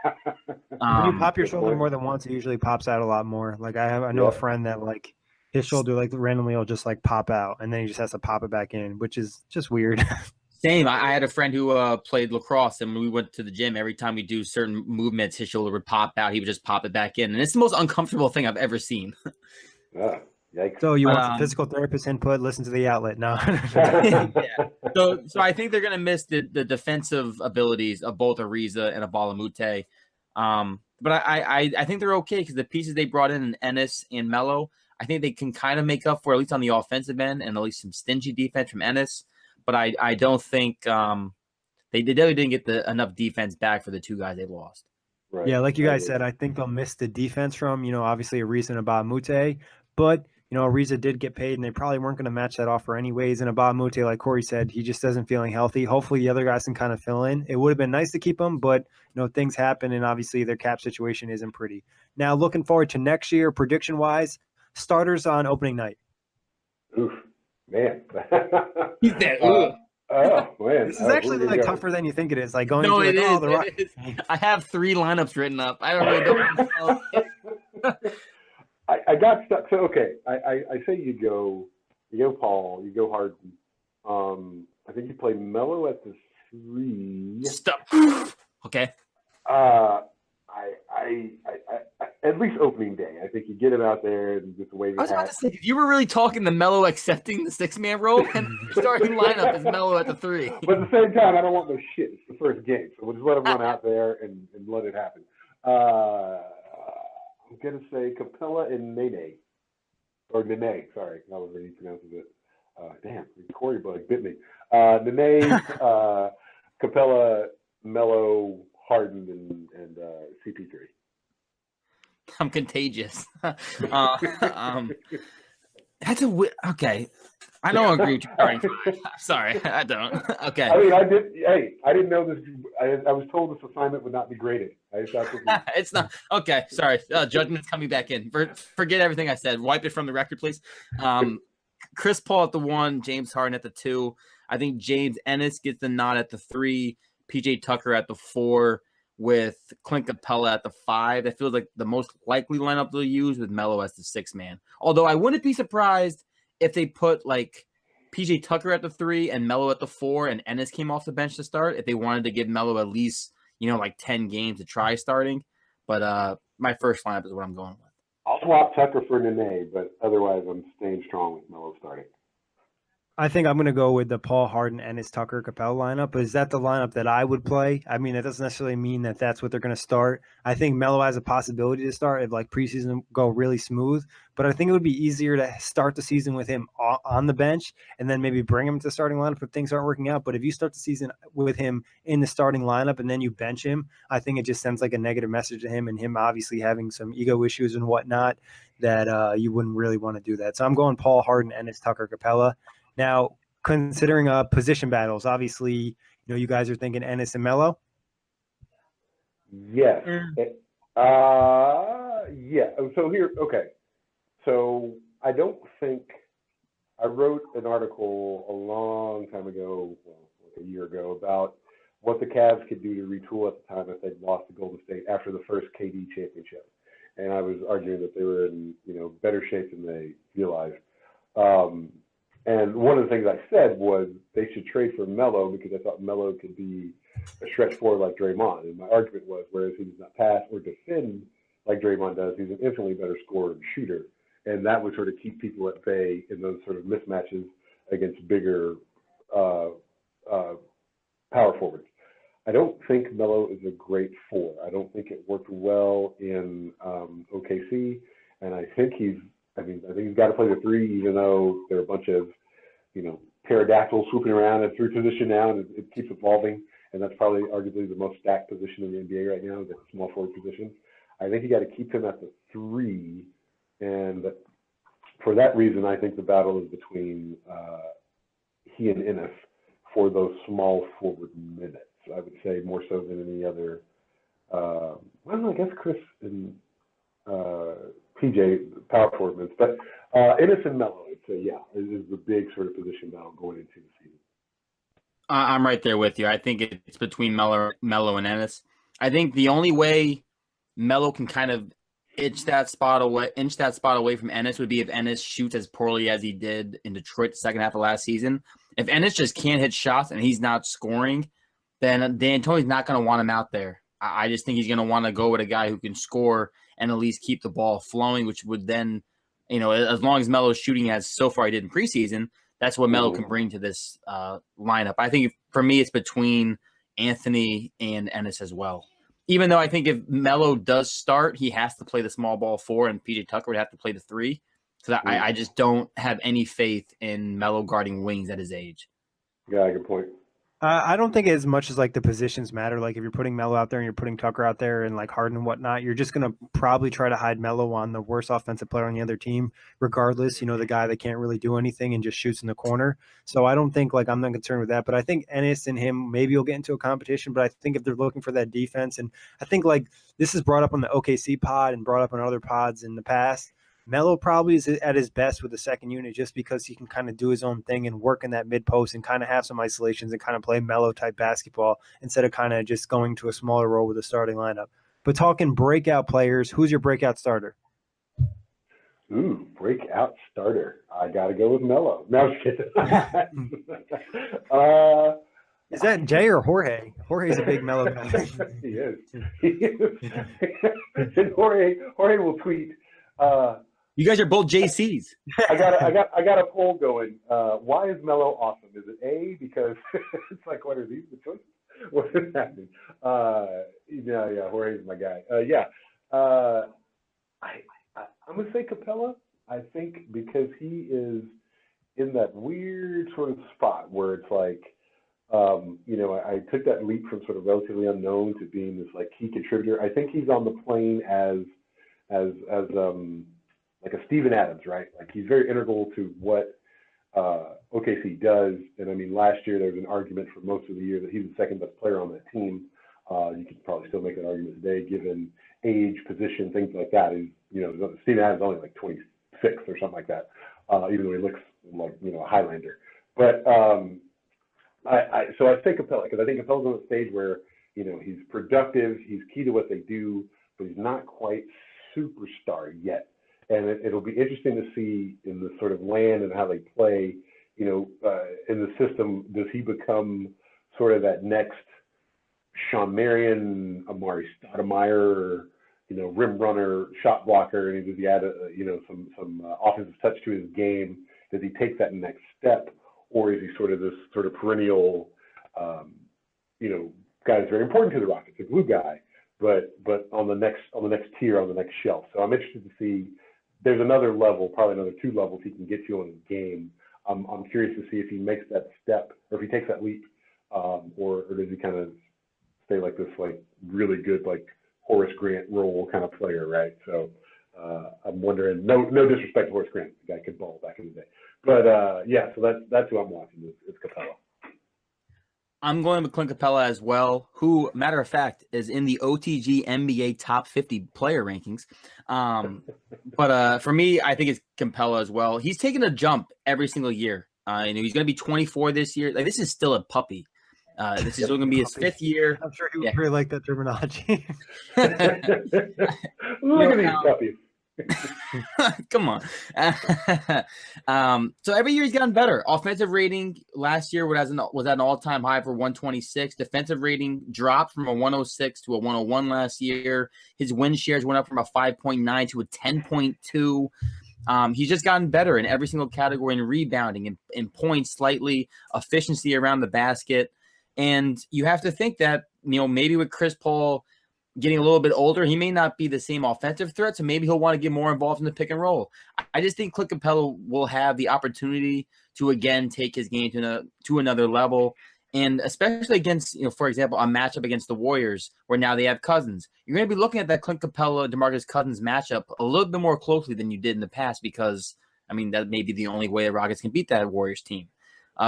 When you pop your shoulder more than once, it usually pops out a lot more. Like I know a friend that like his shoulder like randomly will just like pop out, and then he just has to pop it back in, which is just weird. Same. I had a friend who played lacrosse, and when we went to the gym, every time we do certain movements, his shoulder would pop out. He would just pop it back in, and it's the most uncomfortable thing I've ever seen. Yikes. So you want some physical therapist input? Listen to the outlet. No. Yeah. So I think they're going to miss the defensive abilities of both Ariza and Abala Moute. But I think they're okay because the pieces they brought in Ennis and Melo, I think they can kind of make up for, at least on the offensive end, and at least some stingy defense from Ennis. But I don't think they definitely didn't get enough defense back for the 2 guys they lost. Right. Yeah, like you guys said, I think they'll miss the defense from, obviously Ariza and Abala Moute. But, Ariza did get paid, and they probably weren't going to match that offer anyways. And Abala Moute, like Kory said, he just isn't feeling healthy. Hopefully the other guys can kind of fill in. It would have been nice to keep him, but, things happen, and obviously their cap situation isn't pretty. Now, looking forward to next year, prediction-wise, starters on opening night. Oof, man. He said, ooh. Oh, man. This is actually like tougher than you think it is. Like going No, into it is. I have 3 lineups written up. I don't really know. I got stuck. So, okay, I say you go Paul, you go Harden. I think you play Melo at the 3. Stop. Okay. I at least opening day. I think you get him out there and just wave. I was about to say, you were really talking the Melo accepting the 6-man role, and your starting lineup is Melo at the 3. But at the same time, I don't want no shit. It's the first game, so we'll just let him run out there and let it happen. I'm gonna say Capella and Nene, or Nene. Sorry, that was how he pronounces it. Damn, the Kory bug bit me. Nene, Capella, Melo, Harden, and CP3. I'm contagious. That's okay. I don't agree with you starting five. Sorry, I don't. Okay. I mean, I didn't know this. I was told this assignment would not be graded. I thought this was, It's not okay. Sorry, judgment's coming back in. Forget everything I said. Wipe it from the record, please. Chris Paul at the 1, James Harden at the 2. I think James Ennis gets the nod at the 3. PJ Tucker at the 4, with Clint Capella at the 5. That feels like the most likely lineup they'll use, with Melo as the 6th man. Although I wouldn't be surprised if they put like PJ Tucker at the 3 and Melo at the 4, and Ennis came off the bench to start, if they wanted to give Melo at least, like 10 games to try starting. But my first lineup is what I'm going with. I'll swap Tucker for Nene, but otherwise I'm staying strong with Melo starting. I think I'm going to go with the Paul Harden, Ennis, Tucker, Capella lineup. But is that the lineup that I would play? I mean, that doesn't necessarily mean that that's what they're going to start. I think Melo has a possibility to start if like preseason go really smooth. But I think it would be easier to start the season with him on the bench and then maybe bring him to the starting lineup if things aren't working out. But if you start the season with him in the starting lineup and then you bench him, I think it just sends like a negative message to him, and him obviously having some ego issues and whatnot, that you wouldn't really want to do that. So I'm going Paul Harden, Ennis, Tucker, Capella. Now, considering position battles, obviously, you guys are thinking Ennis and Melo. Yes. Yeah. So here, okay. So I don't think I wrote an article a long time ago, like a year ago, about what the Cavs could do to retool at the time if they'd lost to Golden State after the first KD championship, and I was arguing that they were in better shape than they realized. And one of the things I said was they should trade for Melo because I thought Melo could be a stretch forward like Draymond. And my argument was, whereas he does not pass or defend like Draymond does, he's an infinitely better scorer and shooter. And that would sort of keep people at bay in those sort of mismatches against bigger power forwards. I don't think Melo is a great 4. I don't think it worked well in OKC. And I think he's got to play the 3, even though there are a bunch of, pterodactyls swooping around at 3 position now, and it keeps evolving. And that's probably arguably the most stacked position in the NBA right now, the small forward position. I think you got to keep him at the 3, and for that reason, I think the battle is between he and Ennis for those small forward minutes. I would say more so than any other. I guess Chris and PJ power forward minutes, but Ennis and Melo, I'd say, is the big sort of position battle going into the season. I'm right there with you. I think it's between Melo and Ennis. I think the only way Melo can kind of inch that spot away from Ennis would be if Ennis shoots as poorly as he did in Detroit the second half of last season. If Ennis just can't hit shots and he's not scoring, then D'Antoni's not going to want him out there. I just think he's going to want to go with a guy who can score and at least keep the ball flowing, which would then, as long as Melo's shooting as so far he did in preseason, that's what Melo can bring to this lineup. I think for me, it's between Anthony and Ennis as well. Even though I think if Melo does start, he has to play the small ball 4, and PJ Tucker would have to play the 3. So I just don't have any faith in Melo guarding wings at his age. Yeah, good point. I don't think as much as like the positions matter. Like if you're putting Melo out there and you're putting Tucker out there and like Harden and whatnot, you're just going to probably try to hide Melo on the worst offensive player on the other team, regardless, the guy that can't really do anything and just shoots in the corner. So I don't think I'm not concerned with that, but I think Ennis and him, maybe will get into a competition, but I think if they're looking for that defense, and I think like this is brought up on the OKC pod and brought up on other pods in the past, Melo probably is at his best with the second unit just because he can kind of do his own thing and work in that mid post and kind of have some isolations and kind of play Melo type basketball instead of kind of just going to a smaller role with the starting lineup. But talking breakout players, who's your breakout starter? Ooh, breakout starter. I got to go with Melo. No, I'm just kidding. Is that Jay or Jorge? Jorge's a big Melo guy. He is. And Jorge will tweet. You guys are both JCs. I got a poll going. Why is Melo awesome? Is it A, because it's like, what are these the choices? What is happening? Jorge's my guy. I'm gonna say Capella. I think because he is in that weird sort of spot where it's like, I took that leap from sort of relatively unknown to being this like key contributor. I think he's on the plane as like a Steven Adams, right? Like he's very integral to what OKC does. And I mean, last year there was an argument for most of the year that he's the second best player on that team. You could probably still make that argument today, given age, position, things like that. He's, Steven Adams is only like 26 or something like that, even though he looks like, a Highlander. But so I think Capella, because I think Capella's on a stage where, he's productive, he's key to what they do, but he's not quite superstar yet. And it'll be interesting to see in the sort of land and how they play, in the system, does he become sort of that next Sean Marion, Amari Stoudemire, rim runner, shot blocker, and does he add some offensive touch to his game? Does he take that next step, or is he sort of this sort of perennial, guy that's very important to the Rockets, a glue guy, but on the next tier, on the next shelf. So I'm interested to see. There's another level, probably another 2 levels he can get you on his game. I'm curious to see if he makes that step, or if he takes that leap, or does he kind of stay like this, like really good, like Horace Grant role kind of player, right? So I'm wondering. No disrespect to Horace Grant, the guy could ball back in the day, but so that's who I'm watching is Capella. I'm going with Clint Capella as well, who, matter of fact, is in the OTG NBA top 50 player rankings. But for me, I think it's Capella as well. He's taken a jump every single year. He's going to be 24 this year. Like, this is still a puppy. This is going to be his 5th year. I'm sure he would really like that terminology. Look at these puppies. Come on. So every year he's gotten better. Offensive rating last year was at an all-time high for 126. Defensive rating dropped from a 106 to a 101 last year. His win shares went up from a 5.9 to a 10.2. He's just gotten better in every single category, in rebounding, in points slightly, efficiency around the basket. And you have to think that, maybe with Chris Paul getting a little bit older, he may not be the same offensive threat, so maybe he'll want to get more involved in the pick and roll. I just think Clint Capella will have the opportunity to, again, take his game to another level, and especially against, for example, a matchup against the Warriors, where now they have Cousins. You're going to be looking at that Clint Capella, DeMarcus Cousins matchup a little bit more closely than you did in the past, because, that may be the only way the Rockets can beat that Warriors team.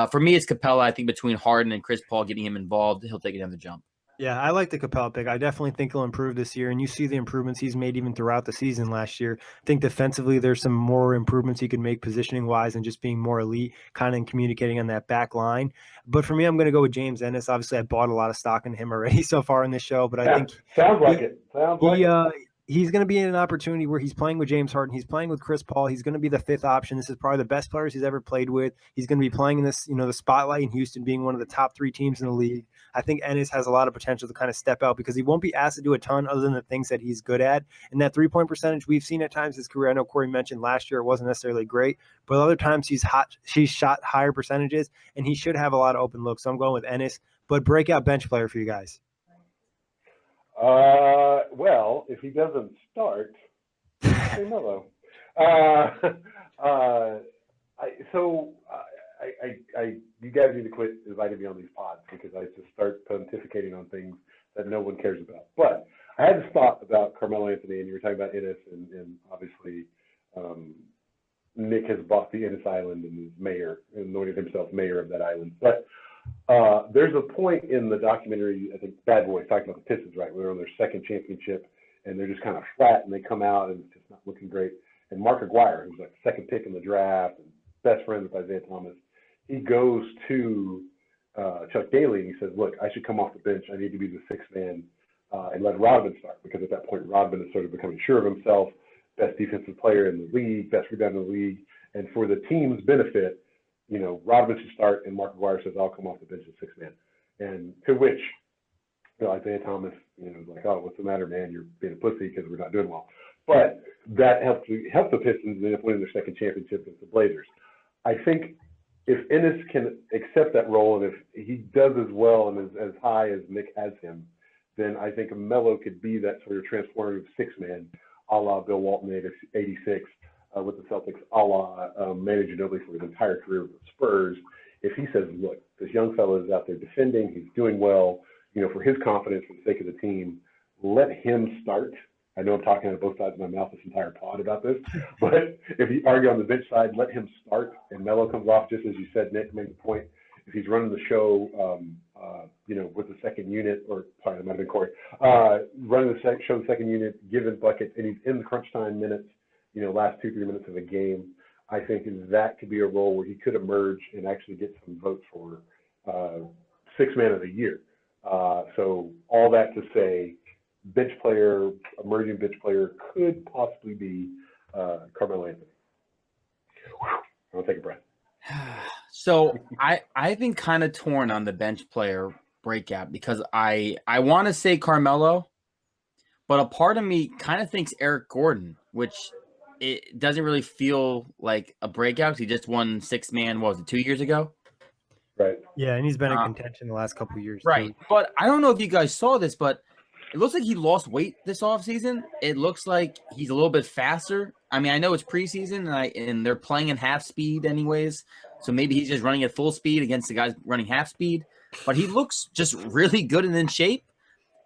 For me, it's Capella. I think between Harden and Chris Paul getting him involved, he'll take another jump. Yeah, I like the Capella pick. I definitely think he'll improve this year, and you see the improvements he's made even throughout the season last year. I think defensively there's some more improvements he could make positioning-wise and just being more elite, kind of communicating on that back line. But for me, I'm going to go with James Ennis. Obviously, I bought a lot of stock in him already so far in this show, but I think he's going to be in an opportunity where he's playing with James Harden. He's playing with Chris Paul. He's going to be the 5th option. This is probably the best players he's ever played with. He's going to be playing in this, the spotlight in Houston, being one of the top 3 teams in the league. I think Ennis has a lot of potential to kind of step out because he won't be asked to do a ton other than the things that he's good at. And that 3-point percentage we've seen at times in his career, I know Kory mentioned last year it wasn't necessarily great, but other times he's shot higher percentages, and he should have a lot of open looks. So I'm going with Ennis, but breakout bench player for you guys. Well, if he doesn't start, say Melo. You guys need to quit inviting me on these pods because I just start pontificating on things that no one cares about. But I had this thought about Carmelo Anthony, and you were talking about Ennis, and obviously Nick has bought the Ennis Island and is mayor, and anointed himself mayor of that island. But there's a point in the documentary, I think Bad Boys, talking about the Pistons, right, where they're on their 2nd championship, and they're just kind of flat, and they come out, and it's just not looking great. And Mark Aguirre, who's like the 2nd pick in the draft, and best friend with Isaiah Thomas, he goes to Chuck Daly, and he says, look, I should come off the bench. I need to be the 6th man and let Rodman start, because at that point, Rodman is sort of becoming sure of himself, best defensive player in the league, best rebounder in the league, and for the team's benefit, Rodman should start, and Mark Aguirre says, I'll come off the bench as 6th man. And to which, Isaiah Thomas, is like, oh, what's the matter, man? You're being a pussy because we're not doing well. But that helped the Pistons end up winning their 2nd championship against the Blazers. I think if Ennis can accept that role, and if he does as well and as high as Nick has him, then I think Melo could be that sort of transformative 6th man, a la Bill Walton '86 with the Celtics, a la Manu Ginobili for his entire career with the Spurs. If he says, look, this young fellow is out there defending, he's doing well, for his confidence, for the sake of the team, let him start I know I'm talking out of both sides of my mouth this entire pod about this, but if you argue on the bench side, let him start and Melo comes off, just as you said, Nick made the point. If he's running the show, with the second unit, or sorry, that might have been Kory, running the show, the second unit, giving buckets, and he's in the crunch time minutes, last 2-3 minutes of the game, I think that could be a role where he could emerge and actually get some votes for sixth man of the year. So all that to say, bench player, emerging bench player could possibly be Carmelo Anthony. I'll take a breath. So I've been kind of torn on the bench player breakout because I want to say Carmelo, but a part of me kind of thinks Eric Gordon, which it doesn't really feel like a breakout. He just won sixth man, what was it, 2 years ago? Right. Yeah, and he's been in contention the last couple of years. Right. Too. But I don't know if you guys saw this, but it looks like he lost weight this offseason. It looks like he's a little bit faster. I mean, I know it's preseason and they're playing in half speed anyways. So maybe he's just running at full speed against the guys running half speed. But he looks just really good and in shape.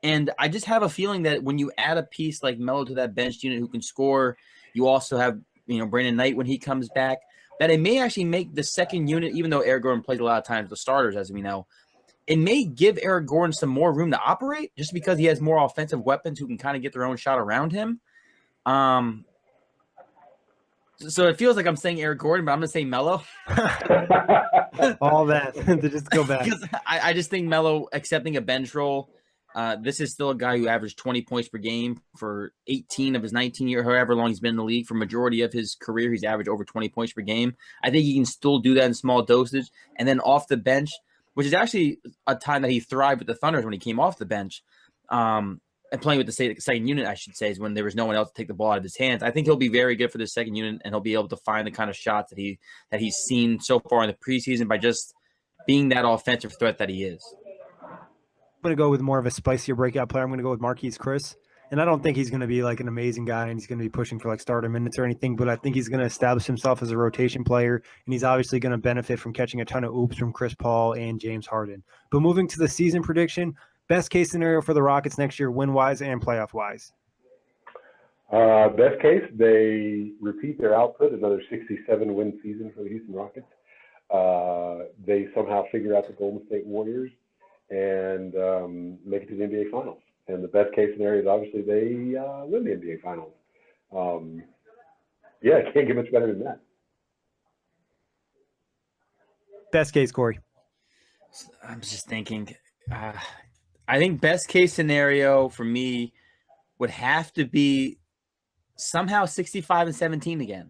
And I just have a feeling that when you add a piece like Melo to that bench unit who can score, you also have, Brandon Knight when he comes back, that it may actually make the second unit, even though Eric Gordon plays a lot of times the starters, as we know, it may give Eric Gordon some more room to operate just because he has more offensive weapons who can kind of get their own shot around him. So it feels like I'm saying Eric Gordon, but I'm going to say Melo. All that to just go back. Because I just think Melo accepting a bench role. This is still a guy who averaged 20 points per game for 18 of his 19 years, however long he's been in the league. For majority of his career, he's averaged over 20 points per game. I think he can still do that in small dosage. And then off the bench, which is actually a time that he thrived with the Thunders when he came off the bench, and playing with the second unit, I should say, is when there was no one else to take the ball out of his hands. I think he'll be very good for the second unit, and he'll be able to find the kind of shots that he's seen so far in the preseason by just being that offensive threat that he is. I'm going to go with more of a spicier breakout player. I'm going to go with Marquise Chris. And I don't think he's going to be like an amazing guy and he's going to be pushing for like starter minutes or anything, but I think he's going to establish himself as a rotation player, and he's obviously going to benefit from catching a ton of oops from Chris Paul and James Harden. But moving to the season prediction, best case scenario for the Rockets next year, win-wise and playoff-wise. Best case, they repeat their output, another 67-win season for the Houston Rockets. They somehow figure out the Golden State Warriors and make it to the NBA Finals. And the best case scenario is obviously they win the NBA Finals. It can't get much better than that. Best case, Kory. I'm just thinking, I think best case scenario for me would have to be somehow 65-17 again.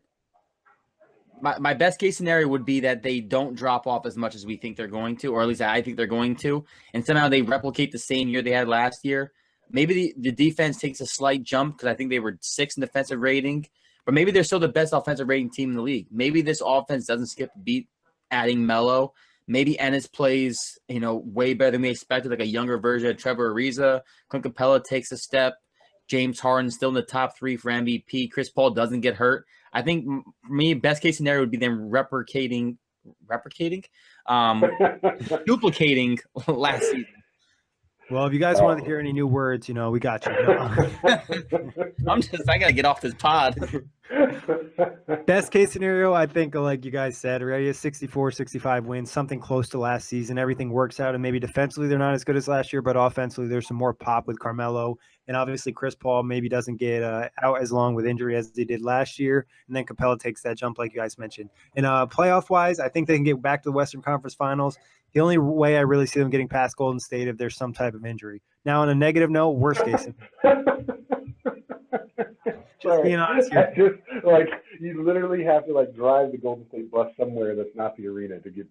My best case scenario would be that they don't drop off as much as we think they're going to, or at least I think they're going to, and somehow they replicate the same year they had last year. Maybe the defense takes a slight jump because I think they were 6th in defensive rating, but maybe they're still the best offensive rating team in the league. Maybe this offense doesn't skip a beat adding Melo. Maybe Ennis plays, way better than we expected, like a younger version of Trevor Ariza. Clint Capella takes a step. James Harden's still in the top 3 for MVP. Chris Paul doesn't get hurt. I think for me, best case scenario would be them duplicating last season. Well, if you guys wanted to hear any new words, we got you. I got to get off this pod. Best case scenario, I think, like you guys said, already a 64-65 wins, something close to last season. Everything works out, and maybe defensively they're not as good as last year, but offensively there's some more pop with Carmelo. And obviously Chris Paul maybe doesn't get out as long with injury as he did last year. And then Capella takes that jump like you guys mentioned. And playoff-wise, I think they can get back to the Western Conference Finals. The only way I really see them getting past Golden State if there's some type of injury. Now, on a negative note, worst case. Just being honest here. Just you literally have to drive the Golden State bus somewhere that's not the arena to get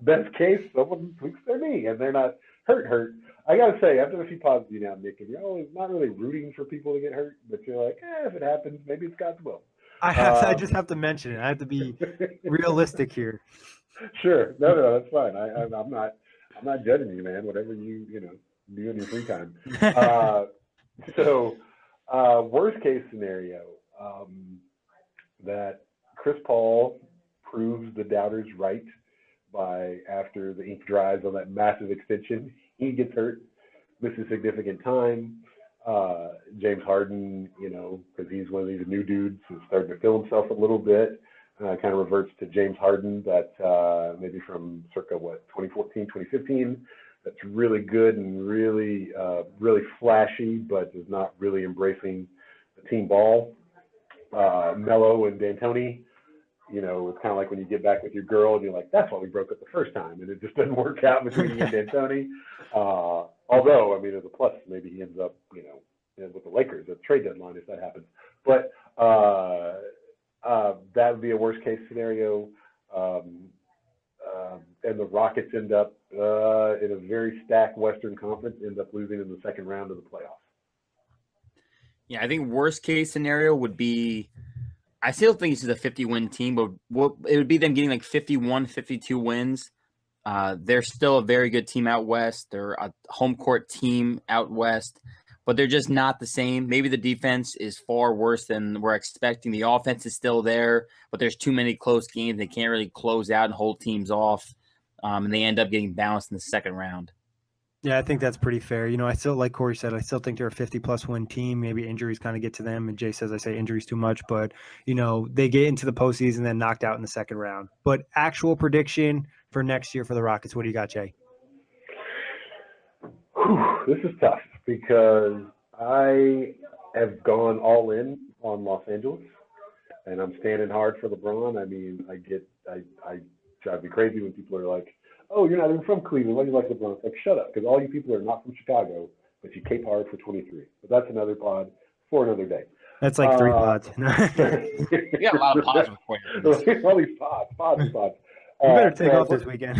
best case, someone tweaks their knee and they're not hurt. I gotta say, after a few pods you now, Nick, and you're always not really rooting for people to get hurt, but you're like, if it happens, maybe it's God's will. I just have to mention it. I have to be realistic here. Sure. No, that's fine. I'm not judging you, man. Whatever you do in your free time. So worst case scenario, that Chris Paul proves the doubters right by after the ink dries on that massive extension, he gets hurt, misses significant time. James Harden, because he's one of these new dudes who's starting to feel himself a little bit. Kind of reverts to James Harden that maybe from circa 2014, 2015. That's really good and really flashy, but is not really embracing the team ball. Melo and D'Antoni, it's kind of like when you get back with your girl and you're like, that's why we broke up the first time, and it just doesn't work out between you and D'Antoni. Although, I mean, as a plus, maybe he ends up, with the Lakers at the trade deadline if that happens. But that would be a worst case scenario. And the Rockets end up in a very stacked Western Conference, end up losing in the second round of the playoffs. Yeah, I think worst case scenario would be, I still think this is a 50-win team, but it would be them getting like 51, 52 wins. They're still a very good team out west. They're a home court team out west, but they're just not the same. Maybe the defense is far worse than we're expecting. The offense is still there, but there's too many close games. They can't really close out and hold teams off, and they end up getting bounced in the second round. Yeah, I think that's pretty fair. I still, like Kory said, I still think they're a 50-plus win team. Maybe injuries kind of get to them, and Jay says I say injuries too much, but, they get into the postseason, then knocked out in the second round. But actual prediction for next year for the Rockets, what do you got, Jay? This is tough because I have gone all in on Los Angeles, and I'm standing hard for LeBron. I mean, I drive me crazy when people are like, oh, you're not even from Cleveland. Why do you like LeBron? It's like, shut up, because all you people are not from Chicago, but you cape hard for 23. But that's another pod for another day. That's like 3 pods. We got a lot of pods for you. All these pods. You better take off this weekend.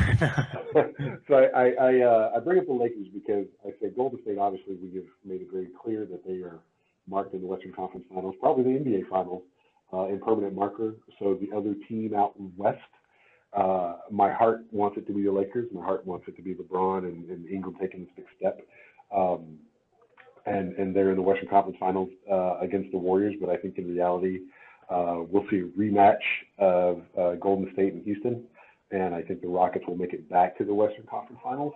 So I bring up the Lakers because I say Golden State, obviously, we have made it very clear that they are marked in the Western Conference Finals, probably the NBA Finals, in permanent marker. So the other team out west, my heart wants it to be the Lakers. My heart wants it to be LeBron and Ingram taking this big step. And they're in the Western Conference Finals against the Warriors. But I think in reality, we'll see a rematch of Golden State and Houston. And I think the Rockets will make it back to the Western Conference Finals.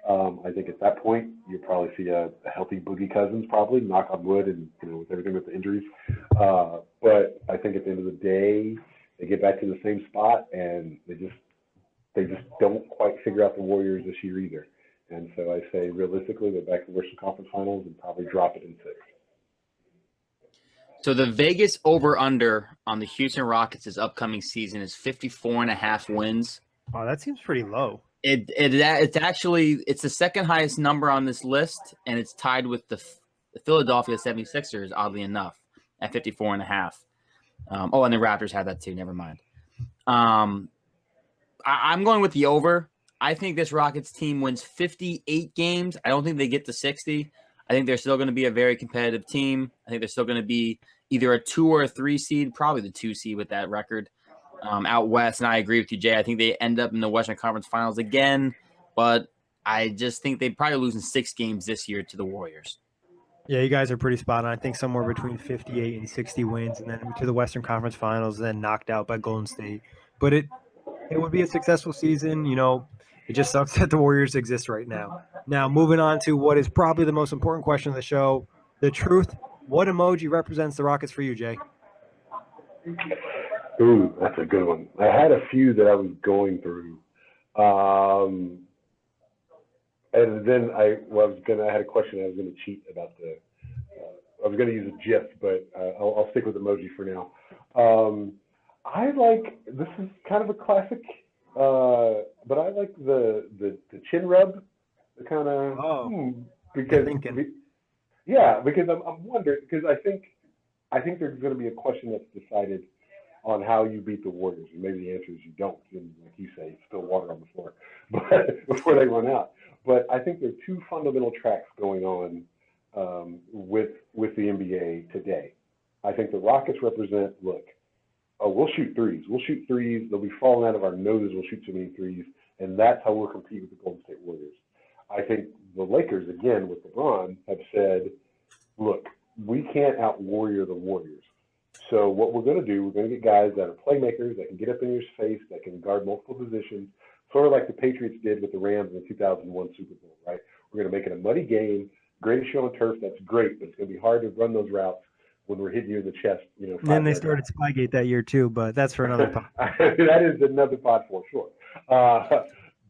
I think at that point, you'll probably see a healthy Boogie Cousins, probably, knock on wood, and with everything with the injuries. But I think at the end of the day, they get back to the same spot, and they just don't quite figure out the Warriors this year either. And so I say realistically, they're back to the Western Conference Finals and probably drop it in 6. So the Vegas over-under on the Houston Rockets' this upcoming season is 54.5 wins. Oh, that seems pretty low. It's actually the second highest number on this list, and it's tied with the Philadelphia 76ers, oddly enough, at 54.5. And the Raptors have that too. Never mind. I'm going with the over. I think this Rockets team wins 58 games. I don't think they get to 60. I think they're still going to be a very competitive team. I think they're still going to be either a 2 or a 3 seed, probably the 2 seed with that record out west. And I agree with you, Jay. I think they end up in the Western Conference Finals again, but I just think they probably lose in 6 games this year to the Warriors. Yeah, you guys are pretty spot on. I think somewhere between 58 and 60 wins, and then to the Western Conference Finals, then knocked out by Golden State. But it would be a successful season. It just sucks that the Warriors exist right now. Now, moving on to what is probably the most important question of the show, the truth. What emoji represents the Rockets for you, Jay? Ooh, that's a good one. I had a few that I was going through. And then I had a question. I was going to cheat about I was going to use a GIF, but I'll stick with emoji for now. This is kind of a classic, but I like the chin rub, the kind of because I'm wondering, because I think there's going to be a question that's decided on how you beat the Warriors, and maybe the answer is you don't, and like you say, spill water on the floor, but before they run out. But I think there are 2 fundamental tracks going on with the NBA today. I think the Rockets represent, we'll shoot threes. We'll shoot threes. They'll be falling out of our noses. We'll shoot too many threes, and that's how we'll compete with the Golden State Warriors. I think the Lakers, again, with LeBron, have said, look, we can't out-warrior the Warriors. So what we're going to do, we're going to get guys that are playmakers, that can get up in your face, that can guard multiple positions, sort of like the Patriots did with the Rams in the 2001 Super Bowl, right? We're going to make it a muddy game. greatest show on turf. That's great, but it's going to be hard to run those routes when we're hitting you in the chest. And then they started Spygate that year too, but that's for another pod. That is another pod for sure.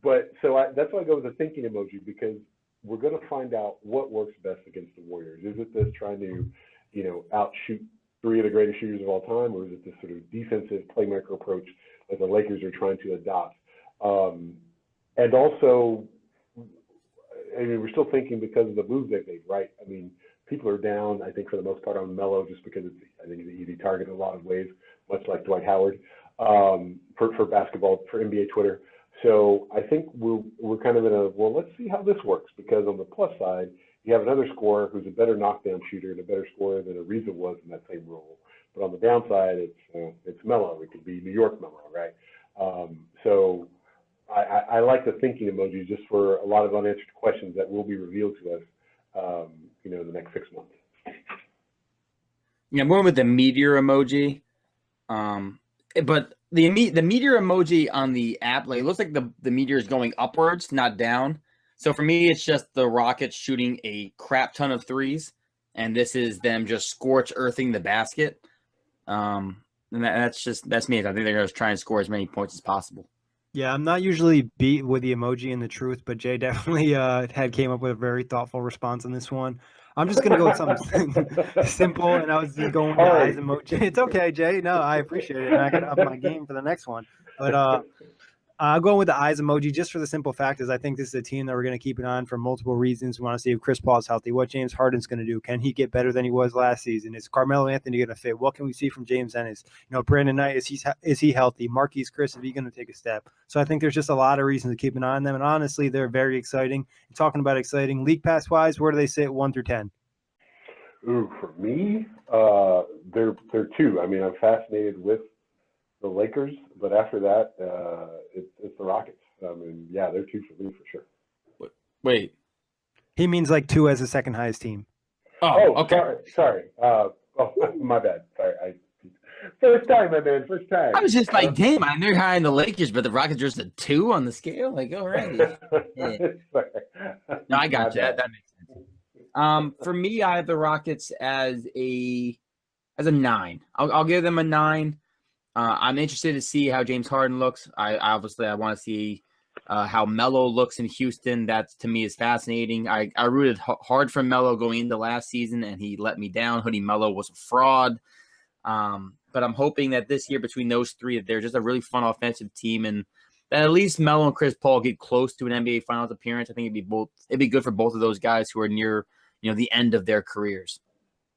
But that's why I go with the thinking emoji, because we're going to find out what works best against the Warriors. Is it this trying to, outshoot three of the greatest shooters of all time, or is it this sort of defensive playmaker approach that the Lakers are trying to adopt? And also, I mean, we're still thinking because of the moves they've made, right? I mean, people are down, I think, for the most part on Melo, just because I think he's an easy target in a lot of ways, much like Dwight Howard, for basketball, for NBA Twitter. So I think we're kind of in let's see how this works, because on the plus side, you have another scorer who's a better knockdown shooter and a better scorer than Ariza was in that same role. But on the downside, it's Melo. It could be New York Melo, right? So I like the thinking emoji just for a lot of unanswered questions that will be revealed to us, in the next 6 months. Yeah, I'm going with the meteor emoji. But the meteor emoji on the app, it looks like the meteor is going upwards, not down. So for me, it's just the Rockets shooting a crap ton of threes, and this is them just scorch earthing the basket. And that's me. I think they're going to try and score as many points as possible. Yeah, I'm not usually beat with the emoji and the truth, but Jay definitely came up with a very thoughtful response on this one. I'm just going to go with something simple, and I was just going with the eyes emoji. It's okay, Jay. No, I appreciate it, and I got to up my game for the next one. But I'm going with the eyes emoji just for the simple fact is I think this is a team that we're going to keep an eye on for multiple reasons. We want to see if Chris Paul is healthy, what James Harden's going to do. Can he get better than he was last season? Is Carmelo Anthony going to fit? What can we see from James Ennis? Brandon Knight, is he healthy? Marquise Chris, is he going to take a step? So I think there's just a lot of reasons to keep an eye on them. And honestly, they're very exciting. And talking about exciting, league pass wise, where do they sit 1 through 10? Ooh, for me, they're 2. I mean, I'm fascinated with the Lakers, but after that, it's the Rockets. I mean, yeah, they're 2 for me for sure. Wait. He means like 2 as the second highest team. Oh, okay. Sorry. My bad. Sorry. First time, my man. First time. I was just like, damn, I knew high in the Lakers, but the Rockets are just a 2 on the scale. Like, already. Yeah. No, I got you. That makes sense. For me, I have the Rockets as a 9. I'll give them a 9. I'm interested to see how James Harden looks. I want to see how Melo looks in Houston. That to me is fascinating. I rooted hard for Melo going into last season, and he let me down. Hoodie Melo was a fraud. But I'm hoping that this year between those 3, they're just a really fun offensive team, and that at least Melo and Chris Paul get close to an NBA Finals appearance. I think it'd be good for both of those guys who are near the end of their careers.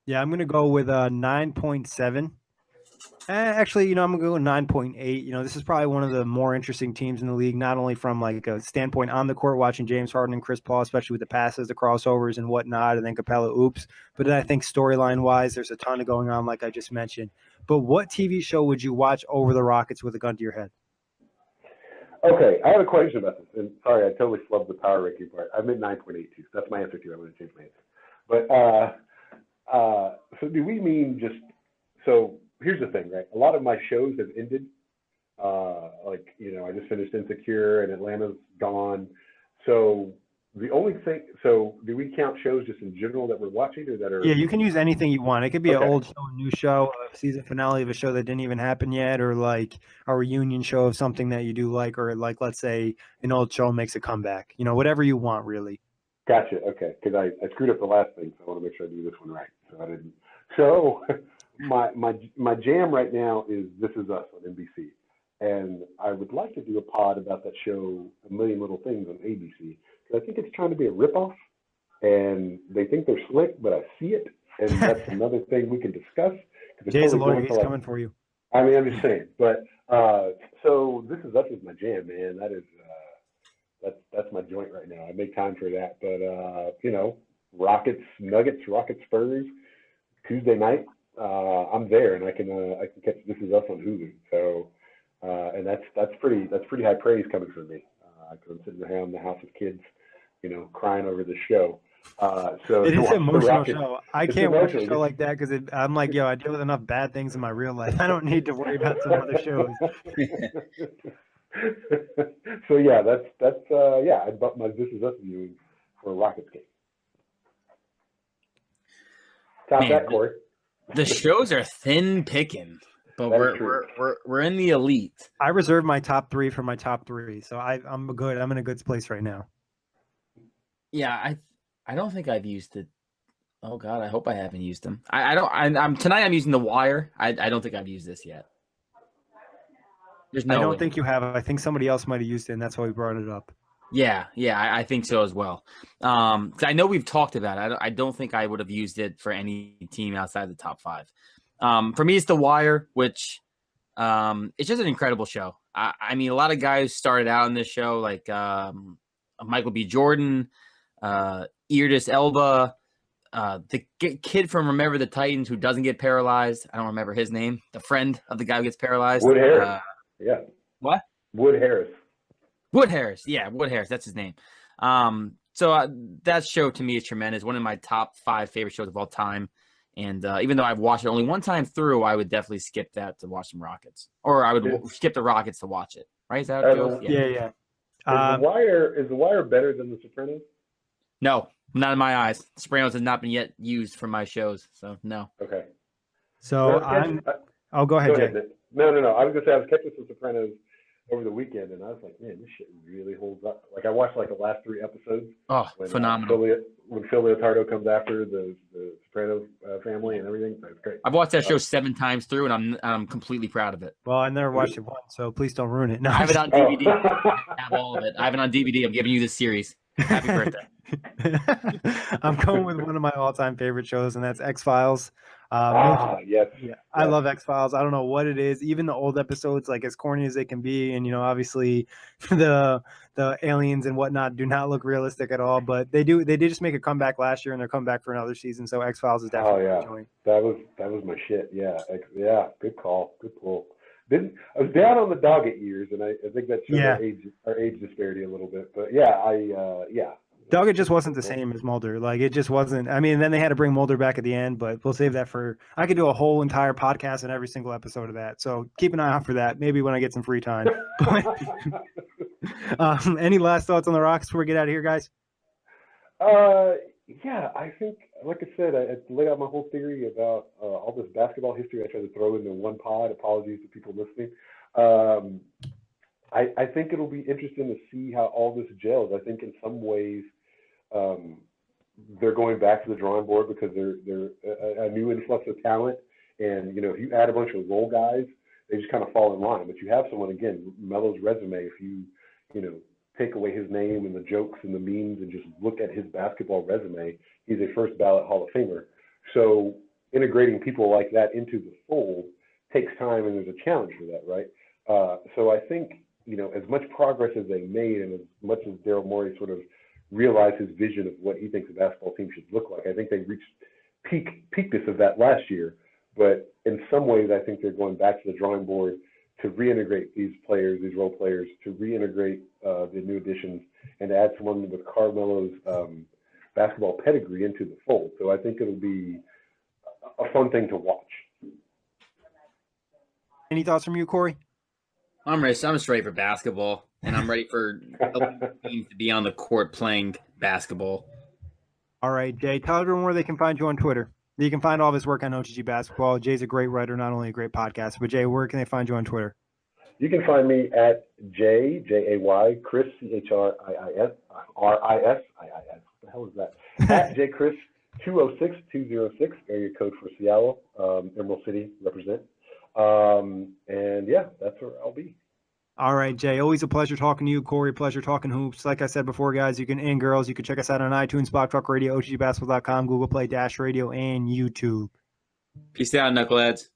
Yeah, I'm gonna go with 9.7. Actually, I'm going to go with 9.8. This is probably one of the more interesting teams in the league, not only from like a standpoint on the court, watching James Harden and Chris Paul, especially with the passes, the crossovers and whatnot, and then Capella oops. But then I think storyline-wise, there's a ton of going on, like I just mentioned. But what TV show would you watch over the Rockets with a gun to your head? Okay, I have a question about this. And sorry, I totally flubbed the power ranking part. I meant 9.82. That's my answer too. I'm going to change my answer. But so do we mean just so? Here's the thing, right? A lot of my shows have ended. I just finished Insecure and Atlanta's gone. So the only thing, do we count shows just in general that we're watching or that are? Yeah, you can use anything you want. It could be an old show, a new show, a season finale of a show that didn't even happen yet, or like a reunion show of something that you do like, or like, let's say an old show makes a comeback, whatever you want, really. Gotcha. Okay. Because I screwed up the last thing, so I want to make sure I do this one right. So I didn't. So my jam right now is This Is Us on NBC, and I would like to do a pod about that show, A Million Little Things on ABC, because I think it's trying to be a ripoff, and they think they're slick, but I see it, and that's another thing we can discuss. Jay's a lawyer; he's coming for you. I mean, I'm just saying, but so This Is Us is my jam, man. That is that's my joint right now. I make time for that, but Rockets, Nuggets, Rockets, Spurs, Tuesday night. I'm there, and I can catch This Is Us on Hulu. So, and that's pretty high praise coming from me. Because I'm sitting around the house with kids, crying over the show. So it is an emotional show. I can't watch a show like that because I'm like, I deal with enough bad things in my real life. I don't need to worry about some other shows. So yeah, that's I bought my This Is Us viewing for a Rockets game. Top Man, that, Kory. The shows are thin picking, but That is true. we're in the elite. I reserved my top 3 for my top 3, so I'm good. I'm in a good place right now. Yeah, I don't think I've used it. Oh God, I hope I haven't used them. I'm tonight. I'm using The Wire. I don't think I've used this yet. There's no I don't way. think you have. I think somebody else might have used it, and that's why we brought it up. Yeah, I think so as well. 'Cause I know we've talked about it. I don't think I would have used it for any team outside the top 5. For me, it's The Wire, which it's just an incredible show. I mean, a lot of guys started out in this show, like Michael B. Jordan, Idris Elba, the kid from Remember the Titans who doesn't get paralyzed. I don't remember his name. The friend of the guy who gets paralyzed. Wood Harris. Yeah. What? Wood Harris. Wood Harris. Yeah, Wood Harris. That's his name. So that show to me is tremendous. One of my top 5 favorite shows of all time. And even though I've watched it only one time through, I would definitely skip that to watch some Rockets. Or I would skip the Rockets to watch it. Right? Is that how it goes? Yeah. Is The Wire better than The Sopranos? No, not in my eyes. Sopranos has not been yet used for my shows, so no. Okay. So go ahead, Jay. No. I was gonna say I was catching The Sopranos over the weekend, and I was like, man, this shit really holds up. Like I watched like the last 3 episodes. Oh, phenomenal! When Phil Leotardo comes after the Sopranos family and everything, so it's great. I've watched that show 7 times through, and I'm completely proud of it. Well, I never watched it once, so please don't ruin it. No, I have it on DVD. I have all of it. I have it on DVD. I'm giving you this series. Happy birthday! I'm going with one of my all-time favorite shows, and that's X-Files. Yes. Yeah, I love X-Files. I don't know what it is. Even the old episodes, like as corny as they can be, and obviously the aliens and whatnot do not look realistic at all. But they did just make a comeback last year, and they're coming back for another season. So X-Files is definitely enjoying. That was my shit. Yeah, good call, good pull. I was down on the Doggett years, and I think that showed our age disparity a little bit. But Doggett just wasn't the same as Mulder. Like it just wasn't. I mean, then they had to bring Mulder back at the end, but we'll save that for. I could do a whole entire podcast and every single episode of that. So keep an eye out for that. Maybe when I get some free time. Any last thoughts on the Rockets before we get out of here, guys? Yeah, I think, like I said, I laid out my whole theory about all this basketball history I tried to throw into one pod. Apologies to people listening. I think it'll be interesting to see how all this gels. I think in some ways they're going back to the drawing board because they're a new influx of talent. And, if you add a bunch of role guys, they just kind of fall in line. But you have someone, again, Melo's resume, if you take away his name and the jokes and the memes and just look at his basketball resume, he's a first ballot Hall of Famer. So integrating people like that into the fold takes time, and there's a challenge for that, right? So I think, as much progress as they made and as much as Daryl Morey sort of realized his vision of what he thinks a basketball team should look like, I think they reached peakness of that last year. But in some ways, I think they're going back to the drawing board to reintegrate these players, these role players, to reintegrate the new additions and to add someone with Carmelo's basketball pedigree into the fold. So I think it'll be a fun thing to watch. Any thoughts from you, Kory? I'm ready. I'm just ready for basketball, and I'm ready for teams to be on the court playing basketball. All right, Jay, tell everyone where they can find you on Twitter. You can find all of his work on OTG Basketball. Jay's a great writer, not only a great podcaster, but Jay, where can they find you on Twitter? You can find me at J-A-Y, Chris, C-H-R-I-I-S, R-I-S, I-I-S. What the hell is that? At JChris 206-206, area code for Seattle, Emerald City, represent. And yeah, that's where I'll be. All right, Jay, always a pleasure talking to you. Kory, pleasure talking hoops. Like I said before, guys, and girls, you can check us out on iTunes, Block Talk Radio, OTGBasketball.com, Google Play, Dash Radio, and YouTube. Peace out, knuckleheads.